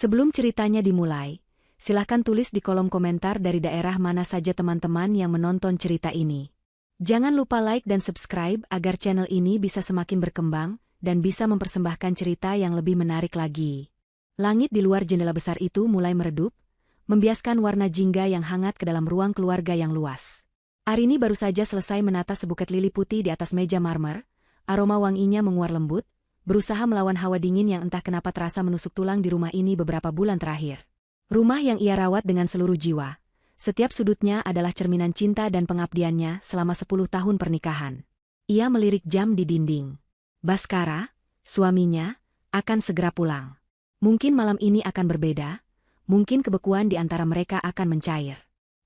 Sebelum ceritanya dimulai, silahkan tulis di kolom komentar dari daerah mana saja teman-teman yang menonton cerita ini. Jangan lupa like dan subscribe agar channel ini bisa semakin berkembang dan bisa mempersembahkan cerita yang lebih menarik lagi. Langit di luar jendela besar itu mulai meredup, membiaskan warna jingga yang hangat ke dalam ruang keluarga yang luas. Arini baru saja selesai menata sebuket lili putih di atas meja marmer, aroma wanginya menguar lembut, berusaha melawan hawa dingin yang entah kenapa terasa menusuk tulang di rumah ini beberapa bulan terakhir. Rumah yang ia rawat dengan seluruh jiwa. Setiap sudutnya adalah cerminan cinta dan pengabdiannya selama 10 tahun pernikahan. Ia melirik jam di dinding. Baskara, suaminya, akan segera pulang. Mungkin malam ini akan berbeda, mungkin kebekuan di antara mereka akan mencair.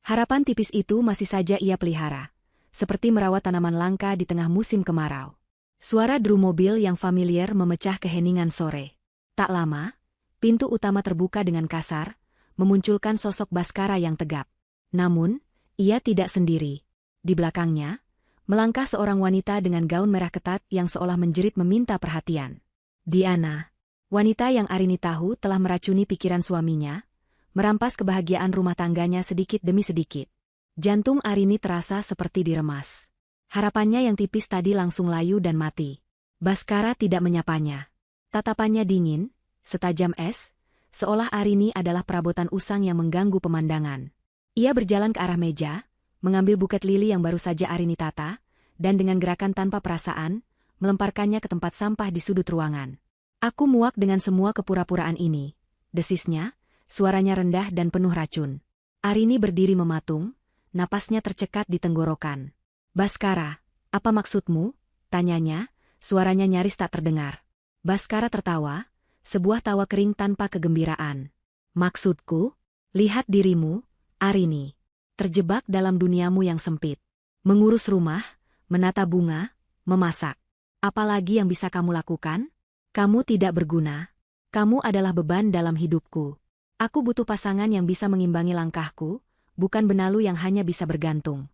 Harapan tipis itu masih saja ia pelihara, seperti merawat tanaman langka di tengah musim kemarau. Suara deru mobil yang familiar memecah keheningan sore. Tak lama, pintu utama terbuka dengan kasar, memunculkan sosok Baskara yang tegap. Namun, ia tidak sendiri. Di belakangnya, melangkah seorang wanita dengan gaun merah ketat yang seolah menjerit meminta perhatian. Diana, wanita yang Arini tahu telah meracuni pikiran suaminya, merampas kebahagiaan rumah tangganya sedikit demi sedikit. Jantung Arini terasa seperti diremas. Harapannya yang tipis tadi langsung layu dan mati. Baskara tidak menyapanya. Tatapannya dingin, setajam es, seolah Arini adalah perabotan usang yang mengganggu pemandangan. Ia berjalan ke arah meja, mengambil buket lili yang baru saja Arini tata, dan dengan gerakan tanpa perasaan, melemparkannya ke tempat sampah di sudut ruangan. Aku muak dengan semua kepura-puraan ini, desisnya, suaranya rendah dan penuh racun. Arini berdiri mematung, napasnya tercekat di tenggorokan. Baskara, apa maksudmu? Tanyanya, suaranya nyaris tak terdengar. Baskara tertawa, sebuah tawa kering tanpa kegembiraan. Maksudku? Lihat dirimu, Arini. Terjebak dalam duniamu yang sempit. Mengurus rumah, menata bunga, memasak. Apalagi yang bisa kamu lakukan? Kamu tidak berguna. Kamu adalah beban dalam hidupku. Aku butuh pasangan yang bisa mengimbangi langkahku, bukan benalu yang hanya bisa bergantung.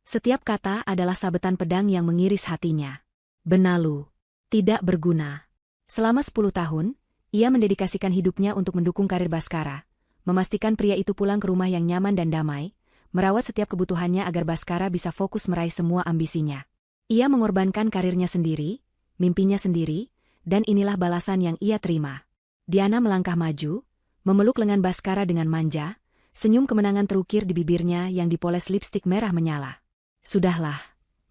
Setiap kata adalah sabetan pedang yang mengiris hatinya. Benalu. Tidak berguna. Selama 10 tahun, ia mendedikasikan hidupnya untuk mendukung karir Baskara, memastikan pria itu pulang ke rumah yang nyaman dan damai, merawat setiap kebutuhannya agar Baskara bisa fokus meraih semua ambisinya. Ia mengorbankan karirnya sendiri, mimpinya sendiri, dan inilah balasan yang ia terima. Diana melangkah maju, memeluk lengan Baskara dengan manja, senyum kemenangan terukir di bibirnya yang dipoles lipstik merah menyala. Sudahlah,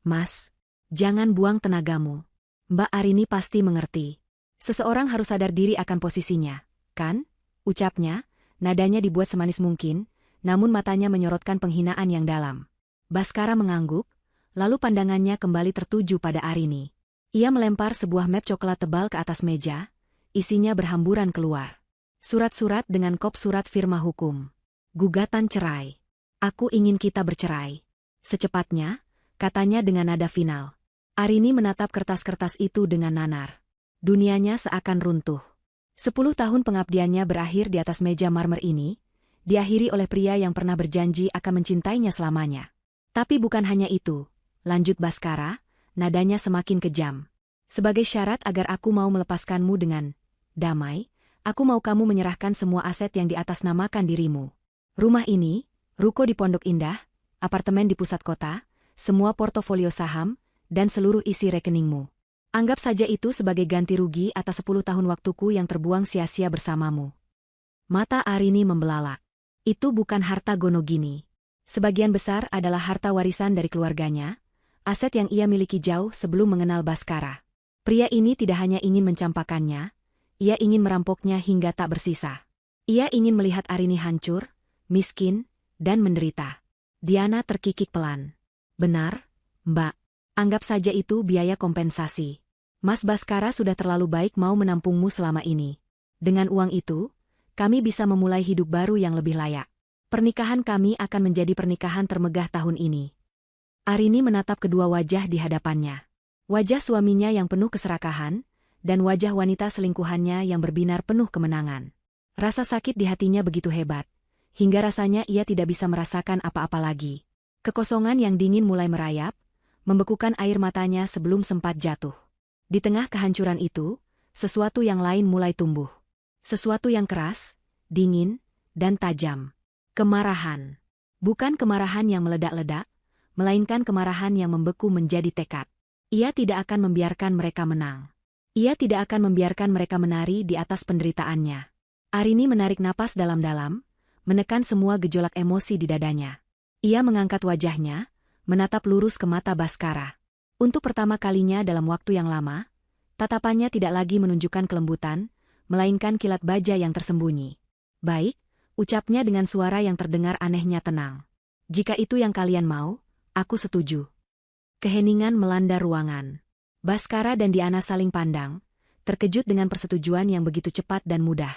Mas. Jangan buang tenagamu. Mbak Arini pasti mengerti. Seseorang harus sadar diri akan posisinya, kan? Ucapnya, nadanya dibuat semanis mungkin, namun matanya menyorotkan penghinaan yang dalam. Baskara mengangguk, lalu pandangannya kembali tertuju pada Arini. Ia melempar sebuah map coklat tebal ke atas meja, isinya berhamburan keluar. Surat-surat dengan kop surat firma hukum. Gugatan cerai. Aku ingin kita bercerai. Secepatnya, katanya dengan nada final. Arini menatap kertas-kertas itu dengan nanar. Dunianya seakan runtuh. 10 tahun pengabdiannya berakhir di atas meja marmer ini, diakhiri oleh pria yang pernah berjanji akan mencintainya selamanya. Tapi bukan hanya itu, lanjut Baskara, nadanya semakin kejam. Sebagai syarat agar aku mau melepaskanmu dengan damai, aku mau kamu menyerahkan semua aset yang diatasnamakan dirimu. Rumah ini, ruko di Pondok Indah, apartemen di pusat kota, semua portofolio saham, dan seluruh isi rekeningmu. Anggap saja itu sebagai ganti rugi atas 10 tahun waktuku yang terbuang sia-sia bersamamu. Mata Arini membelalak. Itu bukan harta Gonogini. Sebagian besar adalah harta warisan dari keluarganya, aset yang ia miliki jauh sebelum mengenal Baskara. Pria ini tidak hanya ingin mencampakkannya, ia ingin merampoknya hingga tak bersisa. Ia ingin melihat Arini hancur, miskin, dan menderita. Diana terkikik pelan. Benar, Mbak. Anggap saja itu biaya kompensasi. Mas Baskara sudah terlalu baik mau menampungmu selama ini. Dengan uang itu, kami bisa memulai hidup baru yang lebih layak. Pernikahan kami akan menjadi pernikahan termegah tahun ini. Arini menatap kedua wajah di hadapannya. Wajah suaminya yang penuh keserakahan, dan wajah wanita selingkuhannya yang berbinar penuh kemenangan. Rasa sakit di hatinya begitu hebat, hingga rasanya ia tidak bisa merasakan apa-apa lagi. Kekosongan yang dingin mulai merayap, membekukan air matanya sebelum sempat jatuh. Di tengah kehancuran itu, sesuatu yang lain mulai tumbuh. Sesuatu yang keras, dingin, dan tajam. Kemarahan. Bukan kemarahan yang meledak-ledak, melainkan kemarahan yang membeku menjadi tekad. Ia tidak akan membiarkan mereka menang. Ia tidak akan membiarkan mereka menari di atas penderitaannya. Arini menarik napas dalam-dalam, menekan semua gejolak emosi di dadanya. Ia mengangkat wajahnya, menatap lurus ke mata Baskara. Untuk pertama kalinya dalam waktu yang lama, tatapannya tidak lagi menunjukkan kelembutan, melainkan kilat baja yang tersembunyi. Baik, ucapnya dengan suara yang terdengar anehnya tenang. Jika itu yang kalian mau, aku setuju. Keheningan melanda ruangan. Baskara dan Diana saling pandang, terkejut dengan persetujuan yang begitu cepat dan mudah.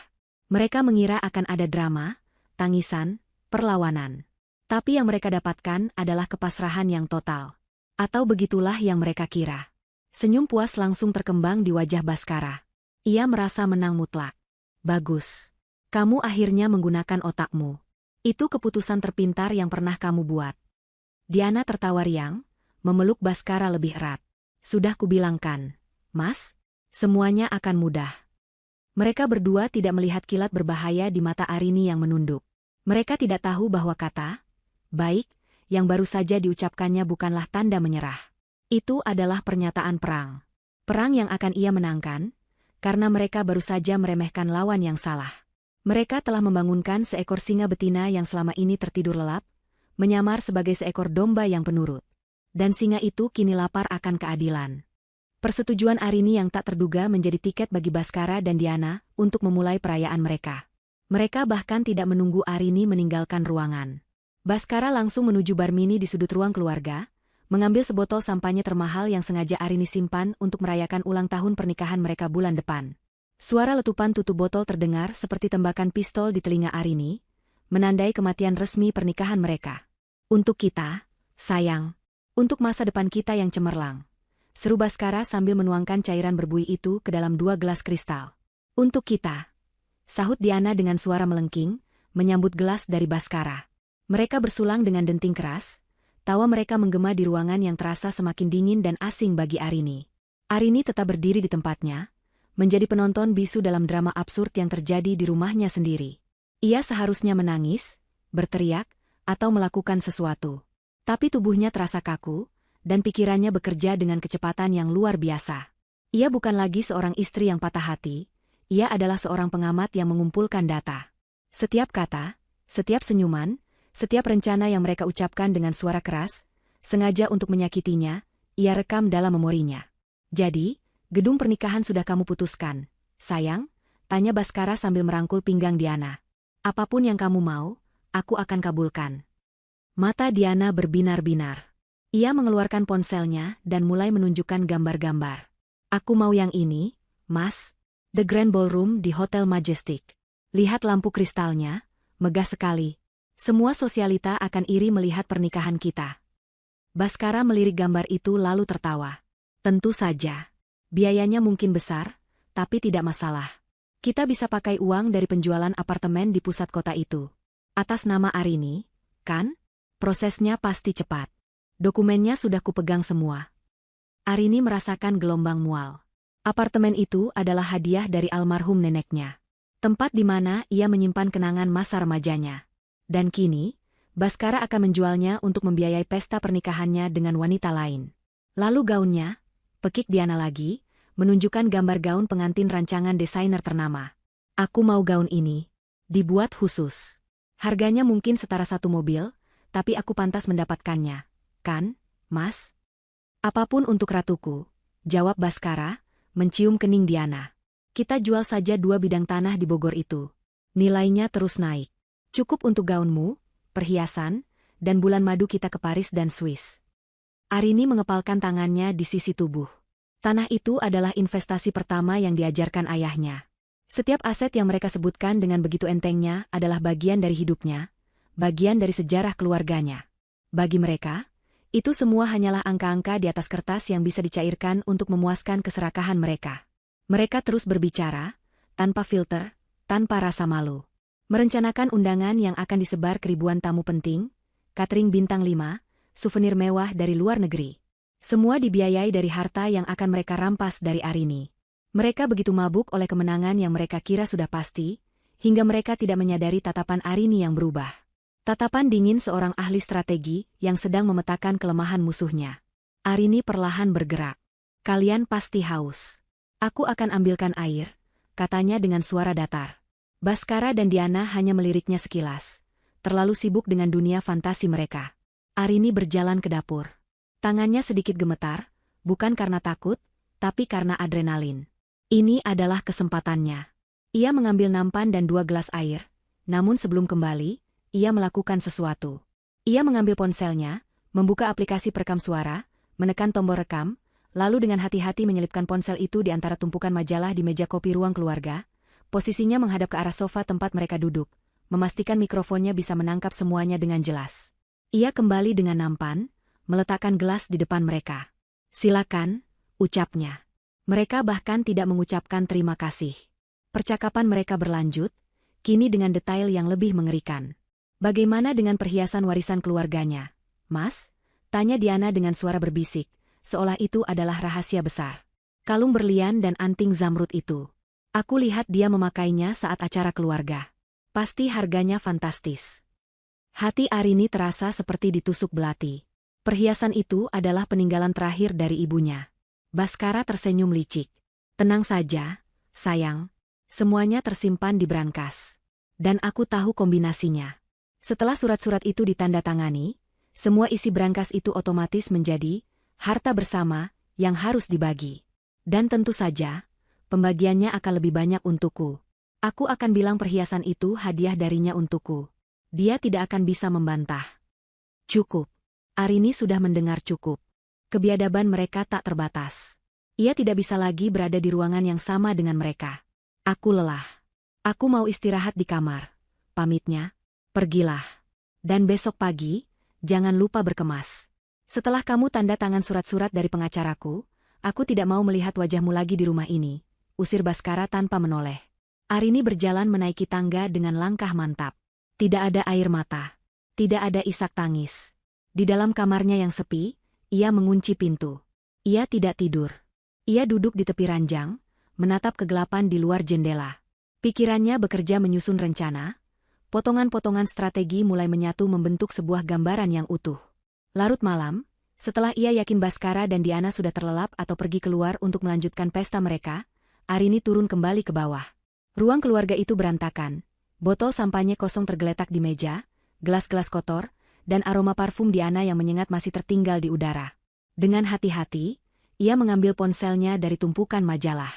Mereka mengira akan ada drama, tangisan, perlawanan. Tapi yang mereka dapatkan adalah kepasrahan yang total. Atau begitulah yang mereka kira. Senyum puas langsung terkembang di wajah Baskara. Ia merasa menang mutlak. Bagus. Kamu akhirnya menggunakan otakmu. Itu keputusan terpintar yang pernah kamu buat. Diana tertawa riang, memeluk Baskara lebih erat. Sudah kubilangkan, Mas, semuanya akan mudah. Mereka berdua tidak melihat kilat berbahaya di mata Arini yang menunduk. Mereka tidak tahu bahwa kata, baik, yang baru saja diucapkannya bukanlah tanda menyerah. Itu adalah pernyataan perang. Perang yang akan ia menangkan, karena mereka baru saja meremehkan lawan yang salah. Mereka telah membangunkan seekor singa betina yang selama ini tertidur lelap, menyamar sebagai seekor domba yang penurut. Dan singa itu kini lapar akan keadilan. Persetujuan Arini yang tak terduga menjadi tiket bagi Baskara dan Diana untuk memulai perayaan mereka. Mereka bahkan tidak menunggu Arini meninggalkan ruangan. Baskara langsung menuju bar mini di sudut ruang keluarga, mengambil sebotol sampahnya termahal yang sengaja Arini simpan untuk merayakan ulang tahun pernikahan mereka bulan depan. Suara letupan tutup botol terdengar seperti tembakan pistol di telinga Arini, menandai kematian resmi pernikahan mereka. Untuk kita, sayang. Untuk masa depan kita yang cemerlang. Seru Baskara sambil menuangkan cairan berbuih itu ke dalam 2 gelas kristal. Untuk kita. Sahut Diana dengan suara melengking, menyambut gelas dari Baskara. Mereka bersulang dengan denting keras. Tawa mereka menggema di ruangan yang terasa semakin dingin dan asing bagi Arini. Arini tetap berdiri di tempatnya, menjadi penonton bisu dalam drama absurd yang terjadi di rumahnya sendiri. Ia seharusnya menangis, berteriak, atau melakukan sesuatu. Tapi tubuhnya terasa kaku, dan pikirannya bekerja dengan kecepatan yang luar biasa. Ia bukan lagi seorang istri yang patah hati, ia adalah seorang pengamat yang mengumpulkan data. Setiap kata, setiap senyuman, setiap rencana yang mereka ucapkan dengan suara keras, sengaja untuk menyakitinya, ia rekam dalam memorinya. Jadi, gedung pernikahan sudah kamu putuskan, sayang? Tanya Baskara sambil merangkul pinggang Diana. Apapun yang kamu mau, aku akan kabulkan. Mata Diana berbinar-binar. Ia mengeluarkan ponselnya dan mulai menunjukkan gambar-gambar. Aku mau yang ini, Mas. The Grand Ballroom di Hotel Majestic. Lihat lampu kristalnya, megah sekali. Semua sosialita akan iri melihat pernikahan kita. Baskara melirik gambar itu lalu tertawa. Tentu saja. Biayanya mungkin besar, tapi tidak masalah. Kita bisa pakai uang dari penjualan apartemen di pusat kota itu. Atas nama Arini, kan? Prosesnya pasti cepat. Dokumennya sudah kupegang semua. Arini merasakan gelombang mual. Apartemen itu adalah hadiah dari almarhum neneknya. Tempat di mana ia menyimpan kenangan masa remajanya. Dan kini, Baskara akan menjualnya untuk membiayai pesta pernikahannya dengan wanita lain. Lalu gaunnya, pekik Diana lagi, menunjukkan gambar gaun pengantin rancangan desainer ternama. Aku mau gaun ini. Dibuat khusus. Harganya mungkin setara 1 mobil, tapi aku pantas mendapatkannya. Kan, Mas? Apapun untuk ratuku, jawab Baskara, mencium kening Diana. Kita jual saja 2 bidang tanah di Bogor itu. Nilainya terus naik. Cukup untuk gaunmu, perhiasan, dan bulan madu kita ke Paris dan Swiss. Arini mengepalkan tangannya di sisi tubuh. Tanah itu adalah investasi pertama yang diajarkan ayahnya. Setiap aset yang mereka sebutkan dengan begitu entengnya adalah bagian dari hidupnya, bagian dari sejarah keluarganya. Bagi mereka, itu semua hanyalah angka-angka di atas kertas yang bisa dicairkan untuk memuaskan keserakahan mereka. Mereka terus berbicara, tanpa filter, tanpa rasa malu. Merencanakan undangan yang akan disebar ke ribuan tamu penting, catering bintang 5, souvenir mewah dari luar negeri. Semua dibiayai dari harta yang akan mereka rampas dari Arini. Mereka begitu mabuk oleh kemenangan yang mereka kira sudah pasti, hingga mereka tidak menyadari tatapan Arini yang berubah. Tatapan dingin seorang ahli strategi yang sedang memetakan kelemahan musuhnya. Arini perlahan bergerak. Kalian pasti haus. Aku akan ambilkan air, katanya dengan suara datar. Baskara dan Diana hanya meliriknya sekilas, terlalu sibuk dengan dunia fantasi mereka. Arini berjalan ke dapur. Tangannya sedikit gemetar, bukan karena takut, tapi karena adrenalin. Ini adalah kesempatannya. Ia mengambil nampan dan 2 gelas air, namun sebelum kembali, ia melakukan sesuatu. Ia mengambil ponselnya, membuka aplikasi perekam suara, menekan tombol rekam, lalu dengan hati-hati menyelipkan ponsel itu di antara tumpukan majalah di meja kopi ruang keluarga. Posisinya menghadap ke arah sofa tempat mereka duduk, memastikan mikrofonnya bisa menangkap semuanya dengan jelas. Ia kembali dengan nampan, meletakkan gelas di depan mereka. Silakan, ucapnya. Mereka bahkan tidak mengucapkan terima kasih. Percakapan mereka berlanjut, kini dengan detail yang lebih mengerikan. Bagaimana dengan perhiasan warisan keluarganya, Mas? Tanya Diana dengan suara berbisik, seolah itu adalah rahasia besar. Kalung berlian dan anting zamrud itu. Aku lihat dia memakainya saat acara keluarga. Pasti harganya fantastis. Hati Arini terasa seperti ditusuk belati. Perhiasan itu adalah peninggalan terakhir dari ibunya. Baskara tersenyum licik. Tenang saja, sayang. Semuanya tersimpan di brankas. Dan aku tahu kombinasinya. Setelah surat-surat itu ditandatangani, semua isi brankas itu otomatis menjadi harta bersama yang harus dibagi. Dan tentu saja, pembagiannya akan lebih banyak untukku. Aku akan bilang perhiasan itu hadiah darinya untukku. Dia tidak akan bisa membantah. Cukup. Arini sudah mendengar cukup. Kebiadaban mereka tak terbatas. Ia tidak bisa lagi berada di ruangan yang sama dengan mereka. Aku lelah. Aku mau istirahat di kamar. Pamitnya. Pergilah. Dan besok pagi, jangan lupa berkemas. Setelah kamu tanda tangan surat-surat dari pengacaraku, aku tidak mau melihat wajahmu lagi di rumah ini. Usir Baskara tanpa menoleh. Arini berjalan menaiki tangga dengan langkah mantap. Tidak ada air mata. Tidak ada isak tangis. Di dalam kamarnya yang sepi, ia mengunci pintu. Ia tidak tidur. Ia duduk di tepi ranjang, menatap kegelapan di luar jendela. Pikirannya bekerja menyusun rencana. Potongan-potongan strategi mulai menyatu membentuk sebuah gambaran yang utuh. Larut malam, setelah ia yakin Baskara dan Diana sudah terlelap atau pergi keluar untuk melanjutkan pesta mereka, Arini turun kembali ke bawah. Ruang keluarga itu berantakan. Botol sampahnya kosong tergeletak di meja, gelas-gelas kotor, dan aroma parfum Diana yang menyengat masih tertinggal di udara. Dengan hati-hati, ia mengambil ponselnya dari tumpukan majalah.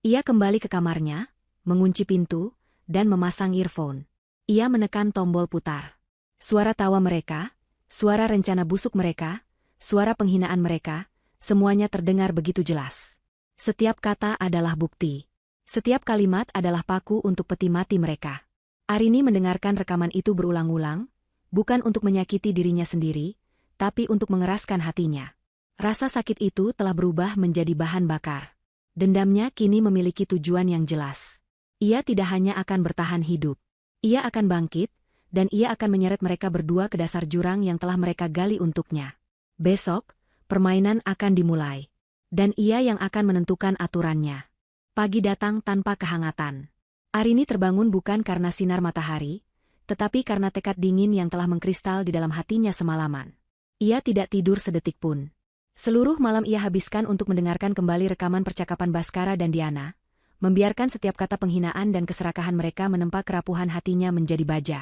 Ia kembali ke kamarnya, mengunci pintu, dan memasang earphone. Ia menekan tombol putar. Suara tawa mereka, suara rencana busuk mereka, suara penghinaan mereka, semuanya terdengar begitu jelas. Setiap kata adalah bukti. Setiap kalimat adalah paku untuk peti mati mereka. Arini mendengarkan rekaman itu berulang-ulang, bukan untuk menyakiti dirinya sendiri, tapi untuk mengeraskan hatinya. Rasa sakit itu telah berubah menjadi bahan bakar. Dendamnya kini memiliki tujuan yang jelas. Ia tidak hanya akan bertahan hidup. Ia akan bangkit, dan ia akan menyeret mereka berdua ke dasar jurang yang telah mereka gali untuknya. Besok, permainan akan dimulai. Dan ia yang akan menentukan aturannya. Pagi datang tanpa kehangatan. Arini terbangun bukan karena sinar matahari, tetapi karena tekad dingin yang telah mengkristal di dalam hatinya semalaman. Ia tidak tidur sedetik pun. Seluruh malam ia habiskan untuk mendengarkan kembali rekaman percakapan Baskara dan Diana, membiarkan setiap kata penghinaan dan keserakahan mereka menempa kerapuhan hatinya menjadi baja.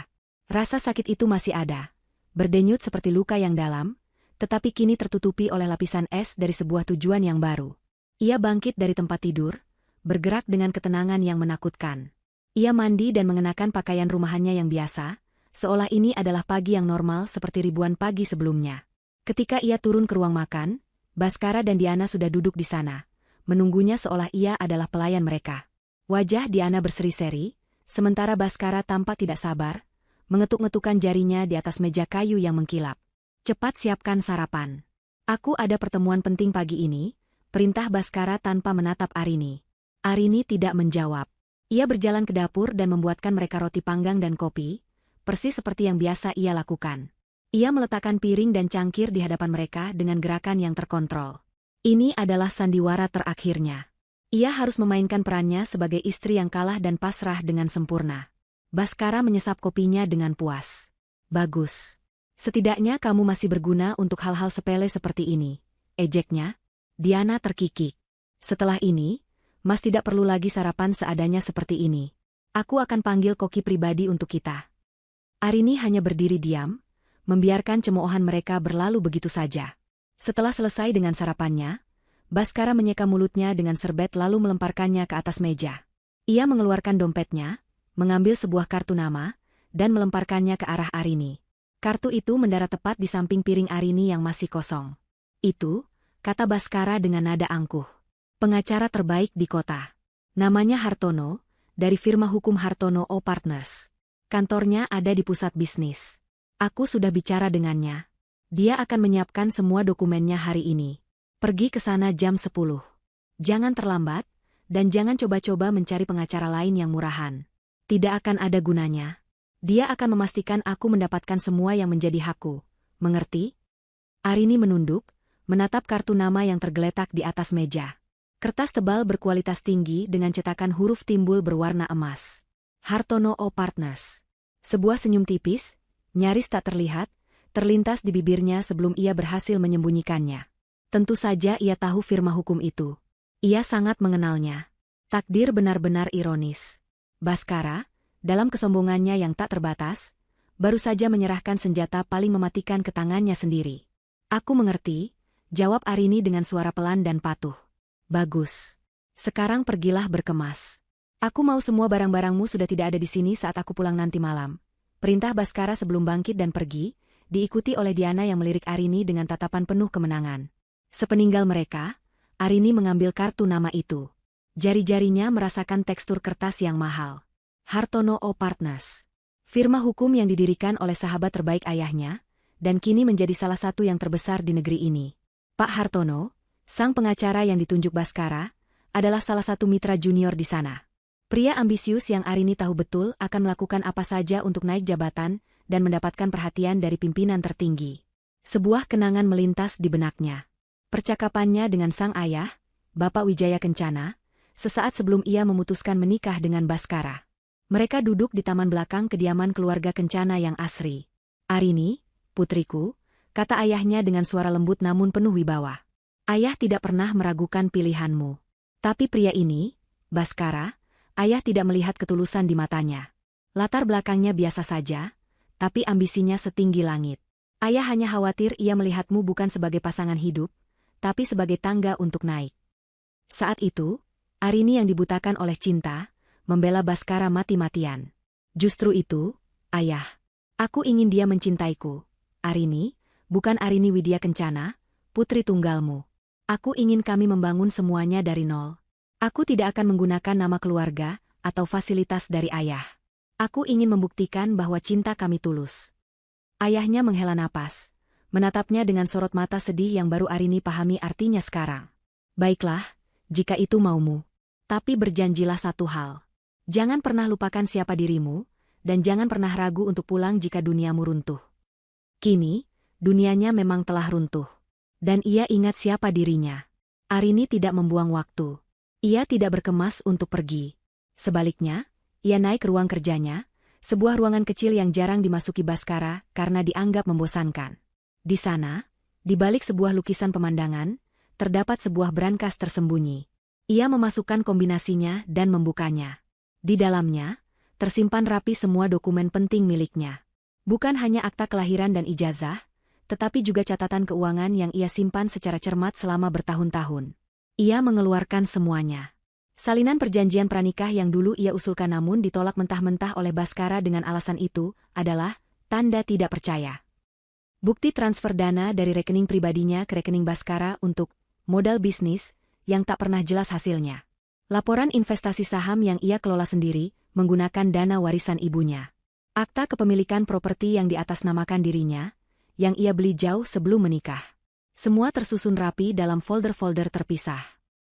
Rasa sakit itu masih ada, berdenyut seperti luka yang dalam, tetapi kini tertutupi oleh lapisan es dari sebuah tujuan yang baru. Ia bangkit dari tempat tidur, bergerak dengan ketenangan yang menakutkan. Ia mandi dan mengenakan pakaian rumahannya yang biasa, seolah ini adalah pagi yang normal seperti ribuan pagi sebelumnya. Ketika ia turun ke ruang makan, Baskara dan Diana sudah duduk di sana, menunggunya seolah ia adalah pelayan mereka. Wajah Diana berseri-seri, sementara Baskara tampak tidak sabar, mengetuk-ngetukkan jarinya di atas meja kayu yang mengkilap. Cepat siapkan sarapan. Aku ada pertemuan penting pagi ini, perintah Baskara tanpa menatap Arini. Arini tidak menjawab. Ia berjalan ke dapur dan membuatkan mereka roti panggang dan kopi, persis seperti yang biasa ia lakukan. Ia meletakkan piring dan cangkir di hadapan mereka dengan gerakan yang terkontrol. Ini adalah sandiwara terakhirnya. Ia harus memainkan perannya sebagai istri yang kalah dan pasrah dengan sempurna. Baskara menyesap kopinya dengan puas. Bagus. Setidaknya kamu masih berguna untuk hal-hal sepele seperti ini, ejeknya. Diana terkikik. Setelah ini, Mas tidak perlu lagi sarapan seadanya seperti ini. Aku akan panggil koki pribadi untuk kita. Arini hanya berdiri diam, membiarkan cemoohan mereka berlalu begitu saja. Setelah selesai dengan sarapannya, Baskara menyeka mulutnya dengan serbet lalu melemparkannya ke atas meja. Ia mengeluarkan dompetnya, mengambil sebuah kartu nama, dan melemparkannya ke arah Arini. Kartu itu mendarat tepat di samping piring Arini yang masih kosong. Itu, kata Baskara dengan nada angkuh. Pengacara terbaik di kota. Namanya Hartono, dari firma hukum Hartono Partners. Kantornya ada di pusat bisnis. Aku sudah bicara dengannya. Dia akan menyiapkan semua dokumennya hari ini. Pergi ke sana jam 10. Jangan terlambat, dan jangan coba-coba mencari pengacara lain yang murahan. Tidak akan ada gunanya. Dia akan memastikan aku mendapatkan semua yang menjadi hakku. Mengerti? Arini menunduk, menatap kartu nama yang tergeletak di atas meja. Kertas tebal berkualitas tinggi dengan cetakan huruf timbul berwarna emas. Hartono Partners. Sebuah senyum tipis, nyaris tak terlihat, terlintas di bibirnya sebelum ia berhasil menyembunyikannya. Tentu saja ia tahu firma hukum itu. Ia sangat mengenalnya. Takdir benar-benar ironis. Baskara, dalam kesombongannya yang tak terbatas, baru saja menyerahkan senjata paling mematikan ke tangannya sendiri. Aku mengerti, jawab Arini dengan suara pelan dan patuh. Bagus. Sekarang pergilah berkemas. Aku mau semua barang-barangmu sudah tidak ada di sini saat aku pulang nanti malam. Perintah Baskara sebelum bangkit dan pergi, diikuti oleh Diana yang melirik Arini dengan tatapan penuh kemenangan. Sepeninggal mereka, Arini mengambil kartu nama itu. Jari-jarinya merasakan tekstur kertas yang mahal. Hartono Partners. Firma hukum yang didirikan oleh sahabat terbaik ayahnya, dan kini menjadi salah satu yang terbesar di negeri ini. Pak Hartono, sang pengacara yang ditunjuk Baskara, adalah salah satu mitra junior di sana. Pria ambisius yang Arini tahu betul akan melakukan apa saja untuk naik jabatan dan mendapatkan perhatian dari pimpinan tertinggi. Sebuah kenangan melintas di benaknya. Percakapannya dengan sang ayah, Bapak Wijaya Kencana, sesaat sebelum ia memutuskan menikah dengan Baskara. Mereka duduk di taman belakang kediaman keluarga Kencana yang asri. Arini, putriku, kata ayahnya dengan suara lembut namun penuh wibawa. Ayah tidak pernah meragukan pilihanmu. Tapi pria ini, Baskara, ayah tidak melihat ketulusan di matanya. Latar belakangnya biasa saja, tapi ambisinya setinggi langit. Ayah hanya khawatir ia melihatmu bukan sebagai pasangan hidup, tapi sebagai tangga untuk naik. Saat itu, Arini yang dibutakan oleh cinta, membela Baskara mati-matian. Justru itu, ayah. Aku ingin dia mencintaiku. Arini, bukan Arini Widya Kencana, putri tunggalmu. Aku ingin kami membangun semuanya dari nol. Aku tidak akan menggunakan nama keluarga atau fasilitas dari ayah. Aku ingin membuktikan bahwa cinta kami tulus. Ayahnya menghela napas, menatapnya dengan sorot mata sedih yang baru Arini pahami artinya sekarang. Baiklah, jika itu maumu. Tapi berjanjilah satu hal. Jangan pernah lupakan siapa dirimu, dan jangan pernah ragu untuk pulang jika duniamu runtuh. Kini, dunianya memang telah runtuh. Dan ia ingat siapa dirinya. Arini tidak membuang waktu. Ia tidak berkemas untuk pergi. Sebaliknya, ia naik ke ruang kerjanya, sebuah ruangan kecil yang jarang dimasuki Baskara karena dianggap membosankan. Di sana, di balik sebuah lukisan pemandangan, terdapat sebuah brankas tersembunyi. Ia memasukkan kombinasinya dan membukanya. Di dalamnya, tersimpan rapi semua dokumen penting miliknya. Bukan hanya akta kelahiran dan ijazah, tetapi juga catatan keuangan yang ia simpan secara cermat selama bertahun-tahun. Ia mengeluarkan semuanya. Salinan perjanjian pranikah yang dulu ia usulkan namun ditolak mentah-mentah oleh Baskara dengan alasan itu adalah tanda tidak percaya. Bukti transfer dana dari rekening pribadinya ke rekening Baskara untuk modal bisnis yang tak pernah jelas hasilnya. Laporan investasi saham yang ia kelola sendiri menggunakan dana warisan ibunya. Akta kepemilikan properti yang diatasnamakan dirinya, yang ia beli jauh sebelum menikah. Semua tersusun rapi dalam folder-folder terpisah.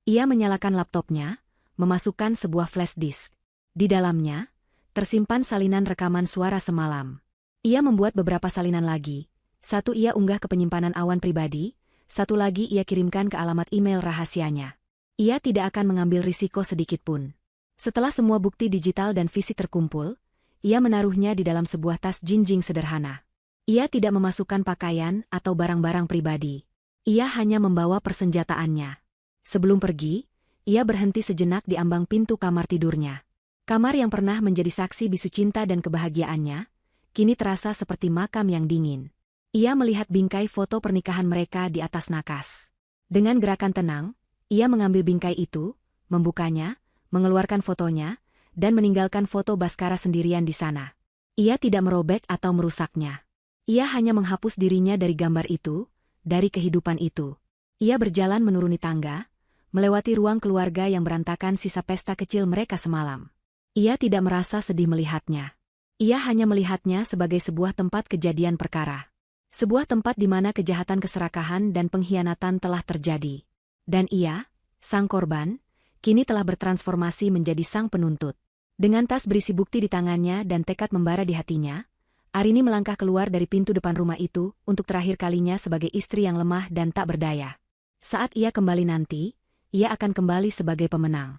Ia menyalakan laptopnya, memasukkan sebuah flash disk. Di dalamnya, tersimpan salinan rekaman suara semalam. Ia membuat beberapa salinan lagi. Satu ia unggah ke penyimpanan awan pribadi, satu lagi ia kirimkan ke alamat email rahasianya. Ia tidak akan mengambil risiko sedikitpun. Setelah semua bukti digital dan fisik terkumpul, ia menaruhnya di dalam sebuah tas jinjing sederhana. Ia tidak memasukkan pakaian atau barang-barang pribadi. Ia hanya membawa persenjataannya. Sebelum pergi, ia berhenti sejenak di ambang pintu kamar tidurnya. Kamar yang pernah menjadi saksi bisu cinta dan kebahagiaannya, kini terasa seperti makam yang dingin. Ia melihat bingkai foto pernikahan mereka di atas nakas. Dengan gerakan tenang, ia mengambil bingkai itu, membukanya, mengeluarkan fotonya, dan meninggalkan foto Baskara sendirian di sana. Ia tidak merobek atau merusaknya. Ia hanya menghapus dirinya dari gambar itu, dari kehidupan itu. Ia berjalan menuruni tangga, melewati ruang keluarga yang berantakan sisa pesta kecil mereka semalam. Ia tidak merasa sedih melihatnya. Ia hanya melihatnya sebagai sebuah tempat kejadian perkara. Sebuah tempat di mana kejahatan keserakahan dan pengkhianatan telah terjadi. Dan ia, sang korban, kini telah bertransformasi menjadi sang penuntut. Dengan tas berisi bukti di tangannya dan tekad membara di hatinya, Arini melangkah keluar dari pintu depan rumah itu untuk terakhir kalinya sebagai istri yang lemah dan tak berdaya. Saat ia kembali nanti, ia akan kembali sebagai pemenang.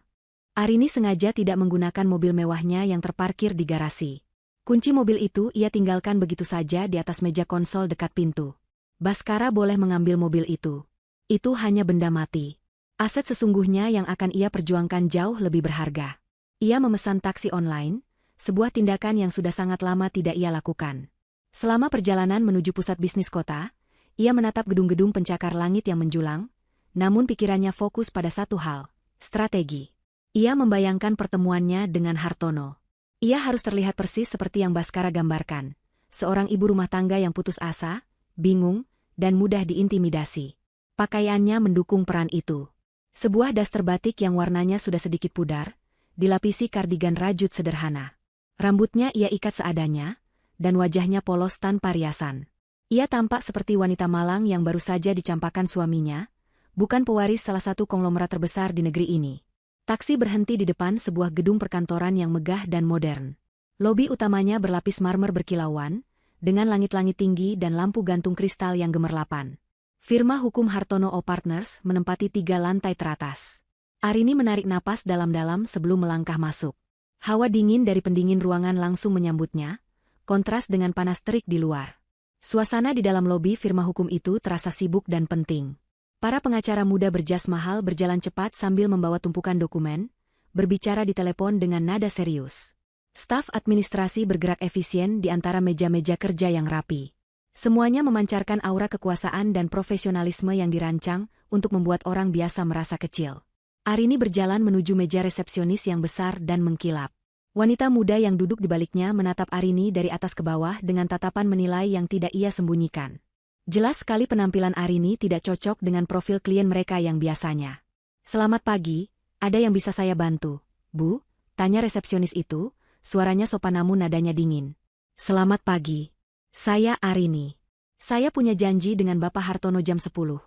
Arini sengaja tidak menggunakan mobil mewahnya yang terparkir di garasi. Kunci mobil itu ia tinggalkan begitu saja di atas meja konsol dekat pintu. Baskara boleh mengambil mobil itu. Itu hanya benda mati. Aset sesungguhnya yang akan ia perjuangkan jauh lebih berharga. Ia memesan taksi online, sebuah tindakan yang sudah sangat lama tidak ia lakukan. Selama perjalanan menuju pusat bisnis kota, ia menatap gedung-gedung pencakar langit yang menjulang, namun pikirannya fokus pada satu hal, strategi. Ia membayangkan pertemuannya dengan Hartono. Ia harus terlihat persis seperti yang Baskara gambarkan, seorang ibu rumah tangga yang putus asa, bingung, dan mudah diintimidasi. Pakaiannya mendukung peran itu. Sebuah daster batik yang warnanya sudah sedikit pudar, dilapisi kardigan rajut sederhana. Rambutnya ia ikat seadanya, dan wajahnya polos tanpa riasan. Ia tampak seperti wanita malang yang baru saja dicampakkan suaminya, bukan pewaris salah satu konglomerat terbesar di negeri ini. Taksi berhenti di depan sebuah gedung perkantoran yang megah dan modern. Lobi utamanya berlapis marmer berkilauan, dengan langit-langit tinggi dan lampu gantung kristal yang gemerlapan. Firma hukum Hartono O Partners menempati 3 lantai teratas. Arini menarik napas dalam-dalam sebelum melangkah masuk. Hawa dingin dari pendingin ruangan langsung menyambutnya, kontras dengan panas terik di luar. Suasana di dalam lobi firma hukum itu terasa sibuk dan penting. Para pengacara muda berjas mahal berjalan cepat sambil membawa tumpukan dokumen, berbicara di telepon dengan nada serius. Staf administrasi bergerak efisien di antara meja-meja kerja yang rapi. Semuanya memancarkan aura kekuasaan dan profesionalisme yang dirancang untuk membuat orang biasa merasa kecil. Arini berjalan menuju meja resepsionis yang besar dan mengkilap. Wanita muda yang duduk di baliknya menatap Arini dari atas ke bawah dengan tatapan menilai yang tidak ia sembunyikan. Jelas sekali penampilan Arini tidak cocok dengan profil klien mereka yang biasanya. "Selamat pagi, ada yang bisa saya bantu, Bu?" tanya resepsionis itu, suaranya sopan namun nadanya dingin. "Selamat pagi. Saya Arini. Saya punya janji dengan Bapak Hartono jam 10,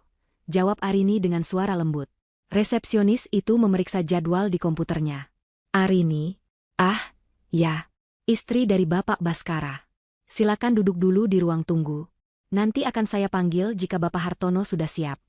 jawab Arini dengan suara lembut. Resepsionis itu memeriksa jadwal di komputernya. "Arini? Ah, ya. Istri dari Bapak Baskara. Silakan duduk dulu di ruang tunggu. Nanti akan saya panggil jika Bapak Hartono sudah siap."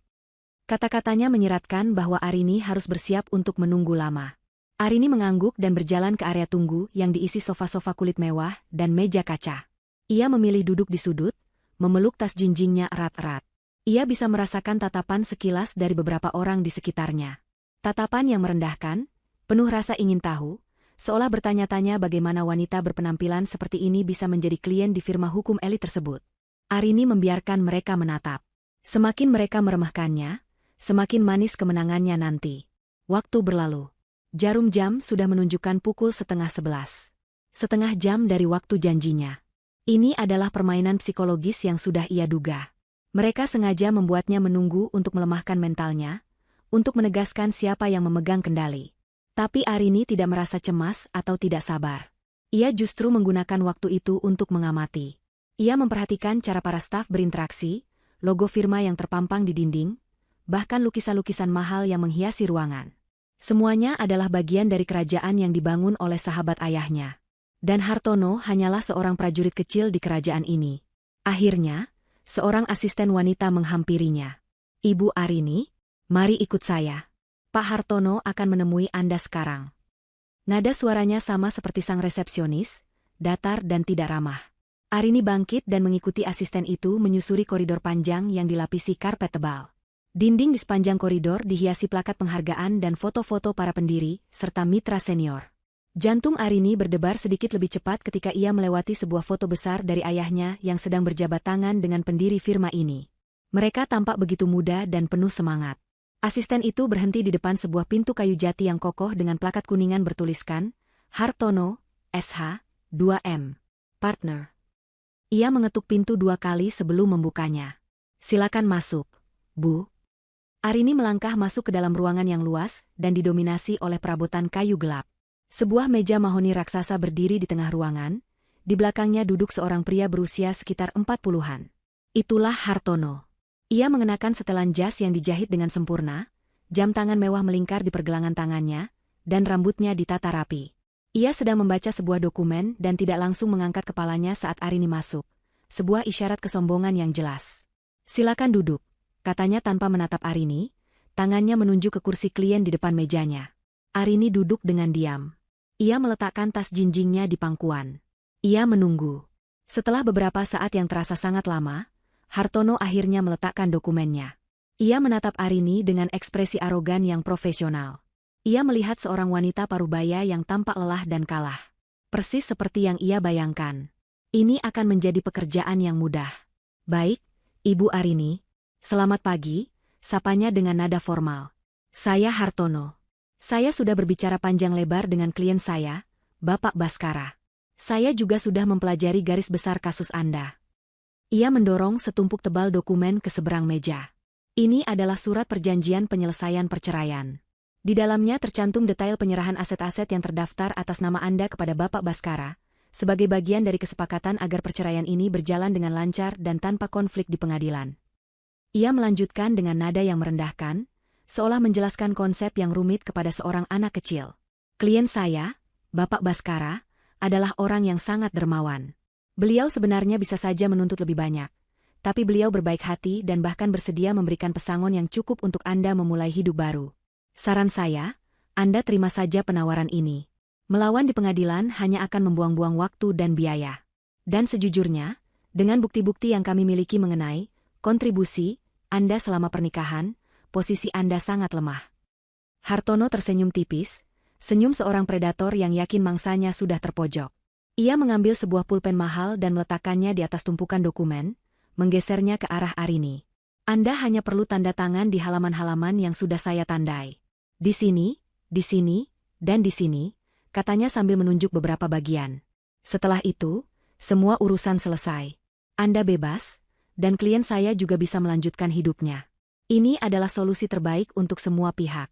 Kata-katanya menyeratkan bahwa Arini harus bersiap untuk menunggu lama. Arini mengangguk dan berjalan ke area tunggu yang diisi sofa-sofa kulit mewah dan meja kaca. Ia memilih duduk di sudut, memeluk tas jinjingnya erat-erat. Ia bisa merasakan tatapan sekilas dari beberapa orang di sekitarnya. Tatapan yang merendahkan, penuh rasa ingin tahu, seolah bertanya-tanya bagaimana wanita berpenampilan seperti ini bisa menjadi klien di firma hukum elit tersebut. Arini membiarkan mereka menatap. Semakin mereka meremehkannya, semakin manis kemenangannya nanti. Waktu berlalu. Jarum jam sudah menunjukkan pukul 10:30. Setengah jam dari waktu janjinya. Ini adalah permainan psikologis yang sudah ia duga. Mereka sengaja membuatnya menunggu untuk melemahkan mentalnya, untuk menegaskan siapa yang memegang kendali. Tapi Arini tidak merasa cemas atau tidak sabar. Ia justru menggunakan waktu itu untuk mengamati. Ia memperhatikan cara para staf berinteraksi, logo firma yang terpampang di dinding, bahkan lukisan-lukisan mahal yang menghiasi ruangan. Semuanya adalah bagian dari kerajaan yang dibangun oleh sahabat ayahnya. Dan Hartono hanyalah seorang prajurit kecil di kerajaan ini. Akhirnya, seorang asisten wanita menghampirinya. "Ibu Arini, mari ikut saya." Pak Hartono akan menemui Anda sekarang. Nada suaranya sama seperti sang resepsionis, datar dan tidak ramah. Arini bangkit dan mengikuti asisten itu menyusuri koridor panjang yang dilapisi karpet tebal. Dinding di sepanjang koridor dihiasi plakat penghargaan dan foto-foto para pendiri, serta mitra senior. Jantung Arini berdebar sedikit lebih cepat ketika ia melewati sebuah foto besar dari ayahnya yang sedang berjabat tangan dengan pendiri firma ini. Mereka tampak begitu muda dan penuh semangat. Asisten itu berhenti di depan sebuah pintu kayu jati yang kokoh dengan plakat kuningan bertuliskan, Hartono, SH, 2M, Partner. Ia mengetuk pintu 2 kali sebelum membukanya. Silakan masuk, Bu. Arini melangkah masuk ke dalam ruangan yang luas dan didominasi oleh perabotan kayu gelap. Sebuah meja mahoni raksasa berdiri di tengah ruangan, di belakangnya duduk seorang pria berusia sekitar 40-an. Itulah Hartono. Ia mengenakan setelan jas yang dijahit dengan sempurna, jam tangan mewah melingkar di pergelangan tangannya, dan rambutnya ditata rapi. Ia sedang membaca sebuah dokumen dan tidak langsung mengangkat kepalanya saat Arini masuk. Sebuah isyarat kesombongan yang jelas. Silakan duduk, katanya tanpa menatap Arini, tangannya menunjuk ke kursi klien di depan mejanya. Arini duduk dengan diam. Ia meletakkan tas jinjingnya di pangkuan. Ia menunggu. Setelah beberapa saat yang terasa sangat lama, Hartono akhirnya meletakkan dokumennya. Ia menatap Arini dengan ekspresi arogan yang profesional. Ia melihat seorang wanita parubaya yang tampak lelah dan kalah. Persis seperti yang ia bayangkan. Ini akan menjadi pekerjaan yang mudah. Baik, Ibu Arini. Selamat pagi, sapanya dengan nada formal. Saya Hartono. Saya sudah berbicara panjang lebar dengan klien saya, Bapak Baskara. Saya juga sudah mempelajari garis besar kasus Anda. Ia mendorong setumpuk tebal dokumen ke seberang meja. Ini adalah surat perjanjian penyelesaian perceraian. Di dalamnya tercantum detail penyerahan aset-aset yang terdaftar atas nama Anda kepada Bapak Baskara, sebagai bagian dari kesepakatan agar perceraian ini berjalan dengan lancar dan tanpa konflik di pengadilan. Ia melanjutkan dengan nada yang merendahkan, seolah menjelaskan konsep yang rumit kepada seorang anak kecil. Klien saya, Bapak Baskara, adalah orang yang sangat dermawan. Beliau sebenarnya bisa saja menuntut lebih banyak, tapi beliau berbaik hati dan bahkan bersedia memberikan pesangon yang cukup untuk Anda memulai hidup baru. Saran saya, Anda terima saja penawaran ini. Melawan di pengadilan hanya akan membuang-buang waktu dan biaya. Dan sejujurnya, dengan bukti-bukti yang kami miliki mengenai kontribusi Anda selama pernikahan, posisi Anda sangat lemah. Hartono tersenyum tipis, senyum seorang predator yang yakin mangsanya sudah terpojok. Ia mengambil sebuah pulpen mahal dan meletakkannya di atas tumpukan dokumen, menggesernya ke arah Arini. Anda hanya perlu tanda tangan di halaman-halaman yang sudah saya tandai. Di sini, dan di sini, katanya sambil menunjuk beberapa bagian. Setelah itu, semua urusan selesai. Anda bebas, dan klien saya juga bisa melanjutkan hidupnya. Ini adalah solusi terbaik untuk semua pihak.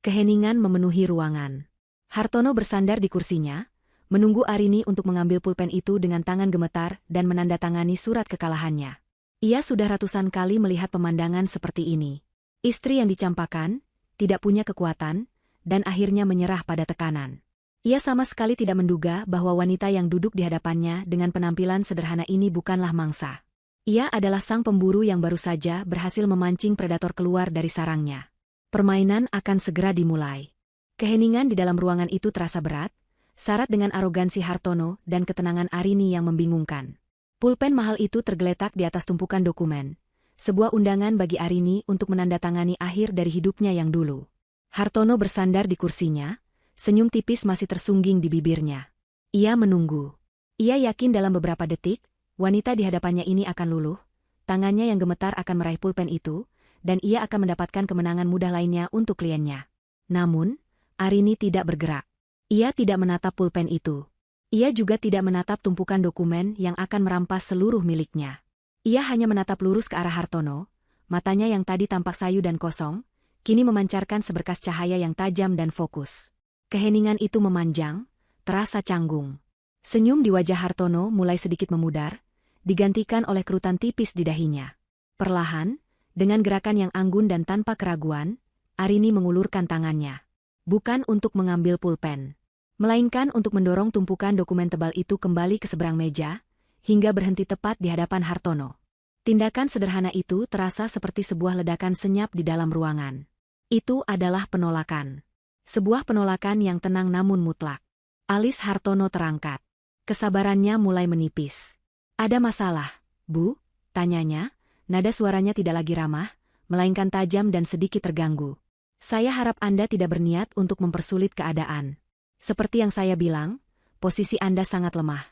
Keheningan memenuhi ruangan. Hartono bersandar di kursinya, menunggu Arini untuk mengambil pulpen itu dengan tangan gemetar dan menandatangani surat kekalahannya. Ia sudah ratusan kali melihat pemandangan seperti ini. Istri yang dicampakkan, tidak punya kekuatan, dan akhirnya menyerah pada tekanan. Ia sama sekali tidak menduga bahwa wanita yang duduk di hadapannya dengan penampilan sederhana ini bukanlah mangsa. Ia adalah sang pemburu yang baru saja berhasil memancing predator keluar dari sarangnya. Permainan akan segera dimulai. Keheningan di dalam ruangan itu terasa berat, syarat dengan arogansi Hartono dan ketenangan Arini yang membingungkan. Pulpen mahal itu tergeletak di atas tumpukan dokumen, sebuah undangan bagi Arini untuk menandatangani akhir dari hidupnya yang dulu. Hartono bersandar di kursinya, senyum tipis masih tersungging di bibirnya. Ia menunggu. Ia yakin dalam beberapa detik, wanita di hadapannya ini akan luluh, tangannya yang gemetar akan meraih pulpen itu, dan ia akan mendapatkan kemenangan mudah lainnya untuk kliennya. Namun, Arini tidak bergerak. Ia tidak menatap pulpen itu. Ia juga tidak menatap tumpukan dokumen yang akan merampas seluruh miliknya. Ia hanya menatap lurus ke arah Hartono, matanya yang tadi tampak sayu dan kosong, kini memancarkan seberkas cahaya yang tajam dan fokus. Keheningan itu memanjang, terasa canggung. Senyum di wajah Hartono mulai sedikit memudar, digantikan oleh kerutan tipis di dahinya. Perlahan, dengan gerakan yang anggun dan tanpa keraguan, Arini mengulurkan tangannya. Bukan untuk mengambil pulpen, melainkan untuk mendorong tumpukan dokumen tebal itu kembali ke seberang meja, hingga berhenti tepat di hadapan Hartono. Tindakan sederhana itu terasa seperti sebuah ledakan senyap di dalam ruangan. Itu adalah penolakan. Sebuah penolakan yang tenang namun mutlak. Alis Hartono terangkat. Kesabarannya mulai menipis. Ada masalah, Bu? Tanyanya, nada suaranya tidak lagi ramah, melainkan tajam dan sedikit terganggu. Saya harap Anda tidak berniat untuk mempersulit keadaan. Seperti yang saya bilang, posisi Anda sangat lemah.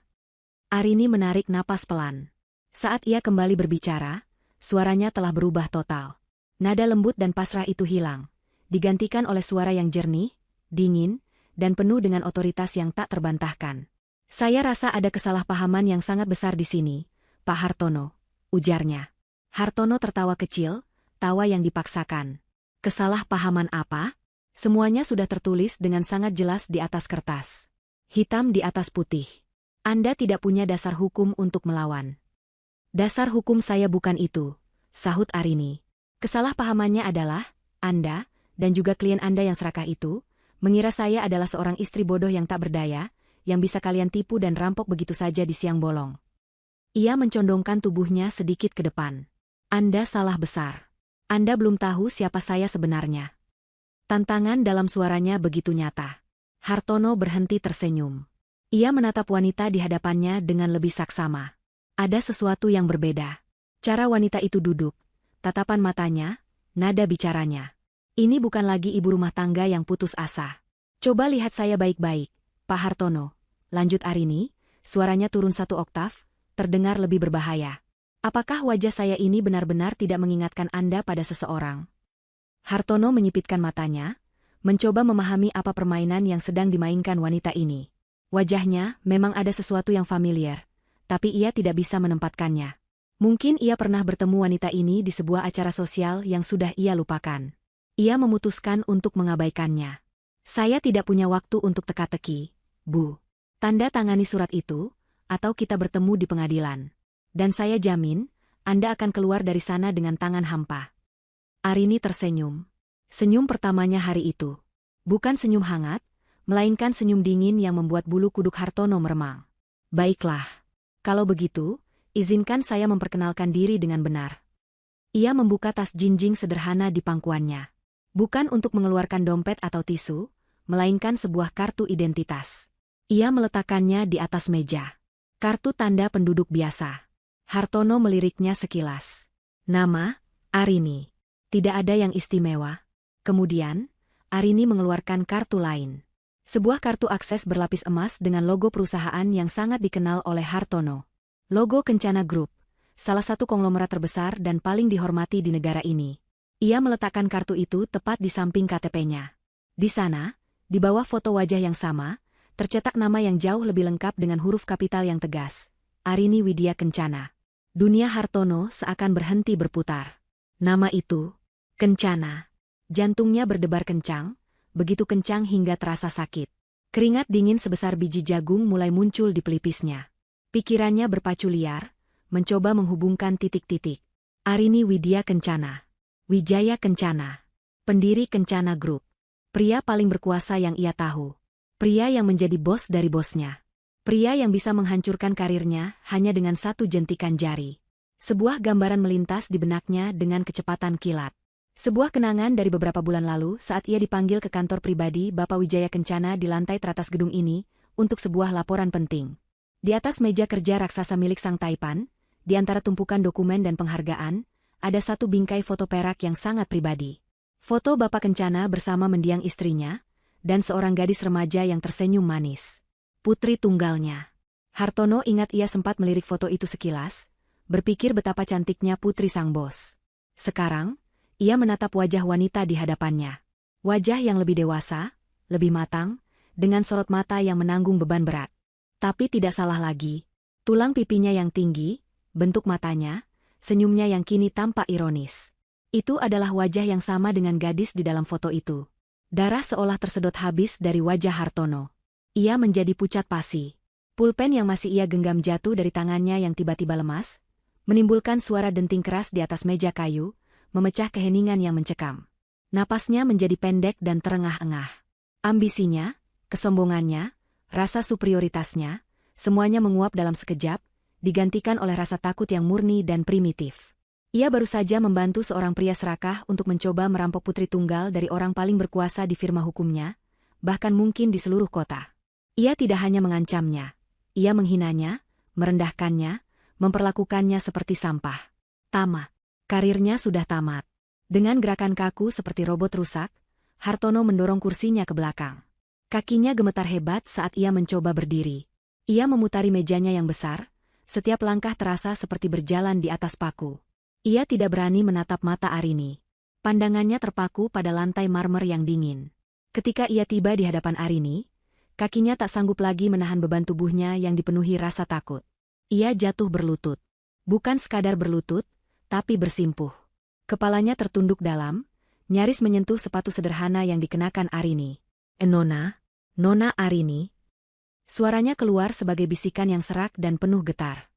Arini menarik napas pelan. Saat ia kembali berbicara, suaranya telah berubah total. Nada lembut dan pasrah itu hilang, digantikan oleh suara yang jernih, dingin, dan penuh dengan otoritas yang tak terbantahkan. Saya rasa ada kesalahpahaman yang sangat besar di sini, Pak Hartono, ujarnya. Hartono tertawa kecil, tawa yang dipaksakan. Kesalahpahaman apa? Semuanya sudah tertulis dengan sangat jelas di atas kertas. Hitam di atas putih. Anda tidak punya dasar hukum untuk melawan. Dasar hukum saya bukan itu, sahut Arini. Kesalahpahamannya adalah, Anda, dan juga klien Anda yang serakah itu, mengira saya adalah seorang istri bodoh yang tak berdaya, yang bisa kalian tipu dan rampok begitu saja di siang bolong. Ia mencondongkan tubuhnya sedikit ke depan. Anda salah besar. Anda belum tahu siapa saya sebenarnya. Tantangan dalam suaranya begitu nyata. Hartono berhenti tersenyum. Ia menatap wanita di hadapannya dengan lebih saksama. Ada sesuatu yang berbeda. Cara wanita itu duduk, tatapan matanya, nada bicaranya. Ini bukan lagi ibu rumah tangga yang putus asa. Coba lihat saya baik-baik, Pak Hartono, lanjut Arini, suaranya turun 1 oktav, terdengar lebih berbahaya. Apakah wajah saya ini benar-benar tidak mengingatkan Anda pada seseorang? Hartono menyipitkan matanya, mencoba memahami apa permainan yang sedang dimainkan wanita ini. Wajahnya memang ada sesuatu yang familiar, tapi ia tidak bisa menempatkannya. Mungkin ia pernah bertemu wanita ini di sebuah acara sosial yang sudah ia lupakan. Ia memutuskan untuk mengabaikannya. Saya tidak punya waktu untuk teka-teki, Bu. Tanda tangani surat itu, atau kita bertemu di pengadilan. Dan saya jamin, Anda akan keluar dari sana dengan tangan hampa. Arini tersenyum. Senyum pertamanya hari itu. Bukan senyum hangat, melainkan senyum dingin yang membuat bulu kuduk Hartono meremang. Baiklah. Kalau begitu, izinkan saya memperkenalkan diri dengan benar. Ia membuka tas jinjing sederhana di pangkuannya. Bukan untuk mengeluarkan dompet atau tisu, melainkan sebuah kartu identitas. Ia meletakkannya di atas meja. Kartu tanda penduduk biasa. Hartono meliriknya sekilas. Nama, Arini. Tidak ada yang istimewa. Kemudian, Arini mengeluarkan kartu lain. Sebuah kartu akses berlapis emas dengan logo perusahaan yang sangat dikenal oleh Hartono. Logo Kencana Group, salah satu konglomerat terbesar dan paling dihormati di negara ini. Ia meletakkan kartu itu tepat di samping KTP-nya. Di sana, di bawah foto wajah yang sama, tercetak nama yang jauh lebih lengkap dengan huruf kapital yang tegas. Arini Widya Kencana. Dunia Hartono seakan berhenti berputar. Nama itu, Kencana. Jantungnya berdebar kencang, begitu kencang hingga terasa sakit. Keringat dingin sebesar biji jagung mulai muncul di pelipisnya. Pikirannya berpacu liar, mencoba menghubungkan titik-titik. Arini Widya Kencana. Wijaya Kencana. Pendiri Kencana Group. Pria paling berkuasa yang ia tahu. Pria yang menjadi bos dari bosnya. Pria yang bisa menghancurkan karirnya hanya dengan satu jentikan jari. Sebuah gambaran melintas di benaknya dengan kecepatan kilat. Sebuah kenangan dari beberapa bulan lalu saat ia dipanggil ke kantor pribadi Bapak Wijaya Kencana di lantai teratas gedung ini untuk sebuah laporan penting. Di atas meja kerja raksasa milik Sang Taipan, di antara tumpukan dokumen dan penghargaan, ada satu bingkai foto perak yang sangat pribadi. Foto Bapak Kencana bersama mendiang istrinya, dan seorang gadis remaja yang tersenyum manis. Putri tunggalnya. Hartono ingat ia sempat melirik foto itu sekilas, berpikir betapa cantiknya putri sang bos. Sekarang, ia menatap wajah wanita di hadapannya. Wajah yang lebih dewasa, lebih matang, dengan sorot mata yang menanggung beban berat. Tapi tidak salah lagi. Tulang pipinya yang tinggi, bentuk matanya, senyumnya yang kini tampak ironis. Itu adalah wajah yang sama dengan gadis di dalam foto itu. Darah seolah tersedot habis dari wajah Hartono. Ia menjadi pucat pasi. Pulpen yang masih ia genggam jatuh dari tangannya yang tiba-tiba lemas, menimbulkan suara denting keras di atas meja kayu, memecah keheningan yang mencekam. Napasnya menjadi pendek dan terengah-engah. Ambisinya, kesombongannya, rasa superioritasnya, semuanya menguap dalam sekejap, digantikan oleh rasa takut yang murni dan primitif. Ia baru saja membantu seorang pria serakah untuk mencoba merampok putri tunggal dari orang paling berkuasa di firma hukumnya, bahkan mungkin di seluruh kota. Ia tidak hanya mengancamnya, ia menghinanya, merendahkannya, memperlakukannya seperti sampah. Tamat. Karirnya sudah tamat. Dengan gerakan kaku seperti robot rusak, Hartono mendorong kursinya ke belakang. Kakinya gemetar hebat saat ia mencoba berdiri. Ia memutari mejanya yang besar, setiap langkah terasa seperti berjalan di atas paku. Ia tidak berani menatap mata Arini. Pandangannya terpaku pada lantai marmer yang dingin. Ketika ia tiba di hadapan Arini, kakinya tak sanggup lagi menahan beban tubuhnya yang dipenuhi rasa takut. Ia jatuh berlutut. Bukan sekadar berlutut, tapi bersimpuh. Kepalanya tertunduk dalam, nyaris menyentuh sepatu sederhana yang dikenakan Arini. Nona Arini." Suaranya keluar sebagai bisikan yang serak dan penuh getar.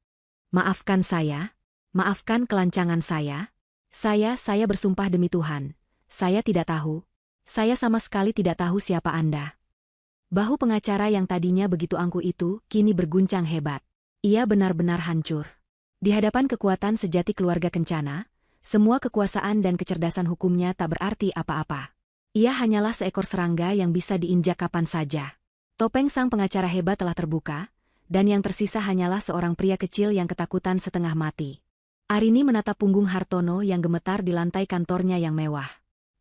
"Maafkan saya. Maafkan kelancangan saya. Saya bersumpah demi Tuhan. Saya tidak tahu. Saya sama sekali tidak tahu siapa Anda." Bahu pengacara yang tadinya begitu angkuh itu kini berguncang hebat. Ia benar-benar hancur. Di hadapan kekuatan sejati keluarga Kencana, semua kekuasaan dan kecerdasan hukumnya tak berarti apa-apa. Ia hanyalah seekor serangga yang bisa diinjak kapan saja. Topeng sang pengacara hebat telah terbuka, dan yang tersisa hanyalah seorang pria kecil yang ketakutan setengah mati. Arini menatap punggung Hartono yang gemetar di lantai kantornya yang mewah.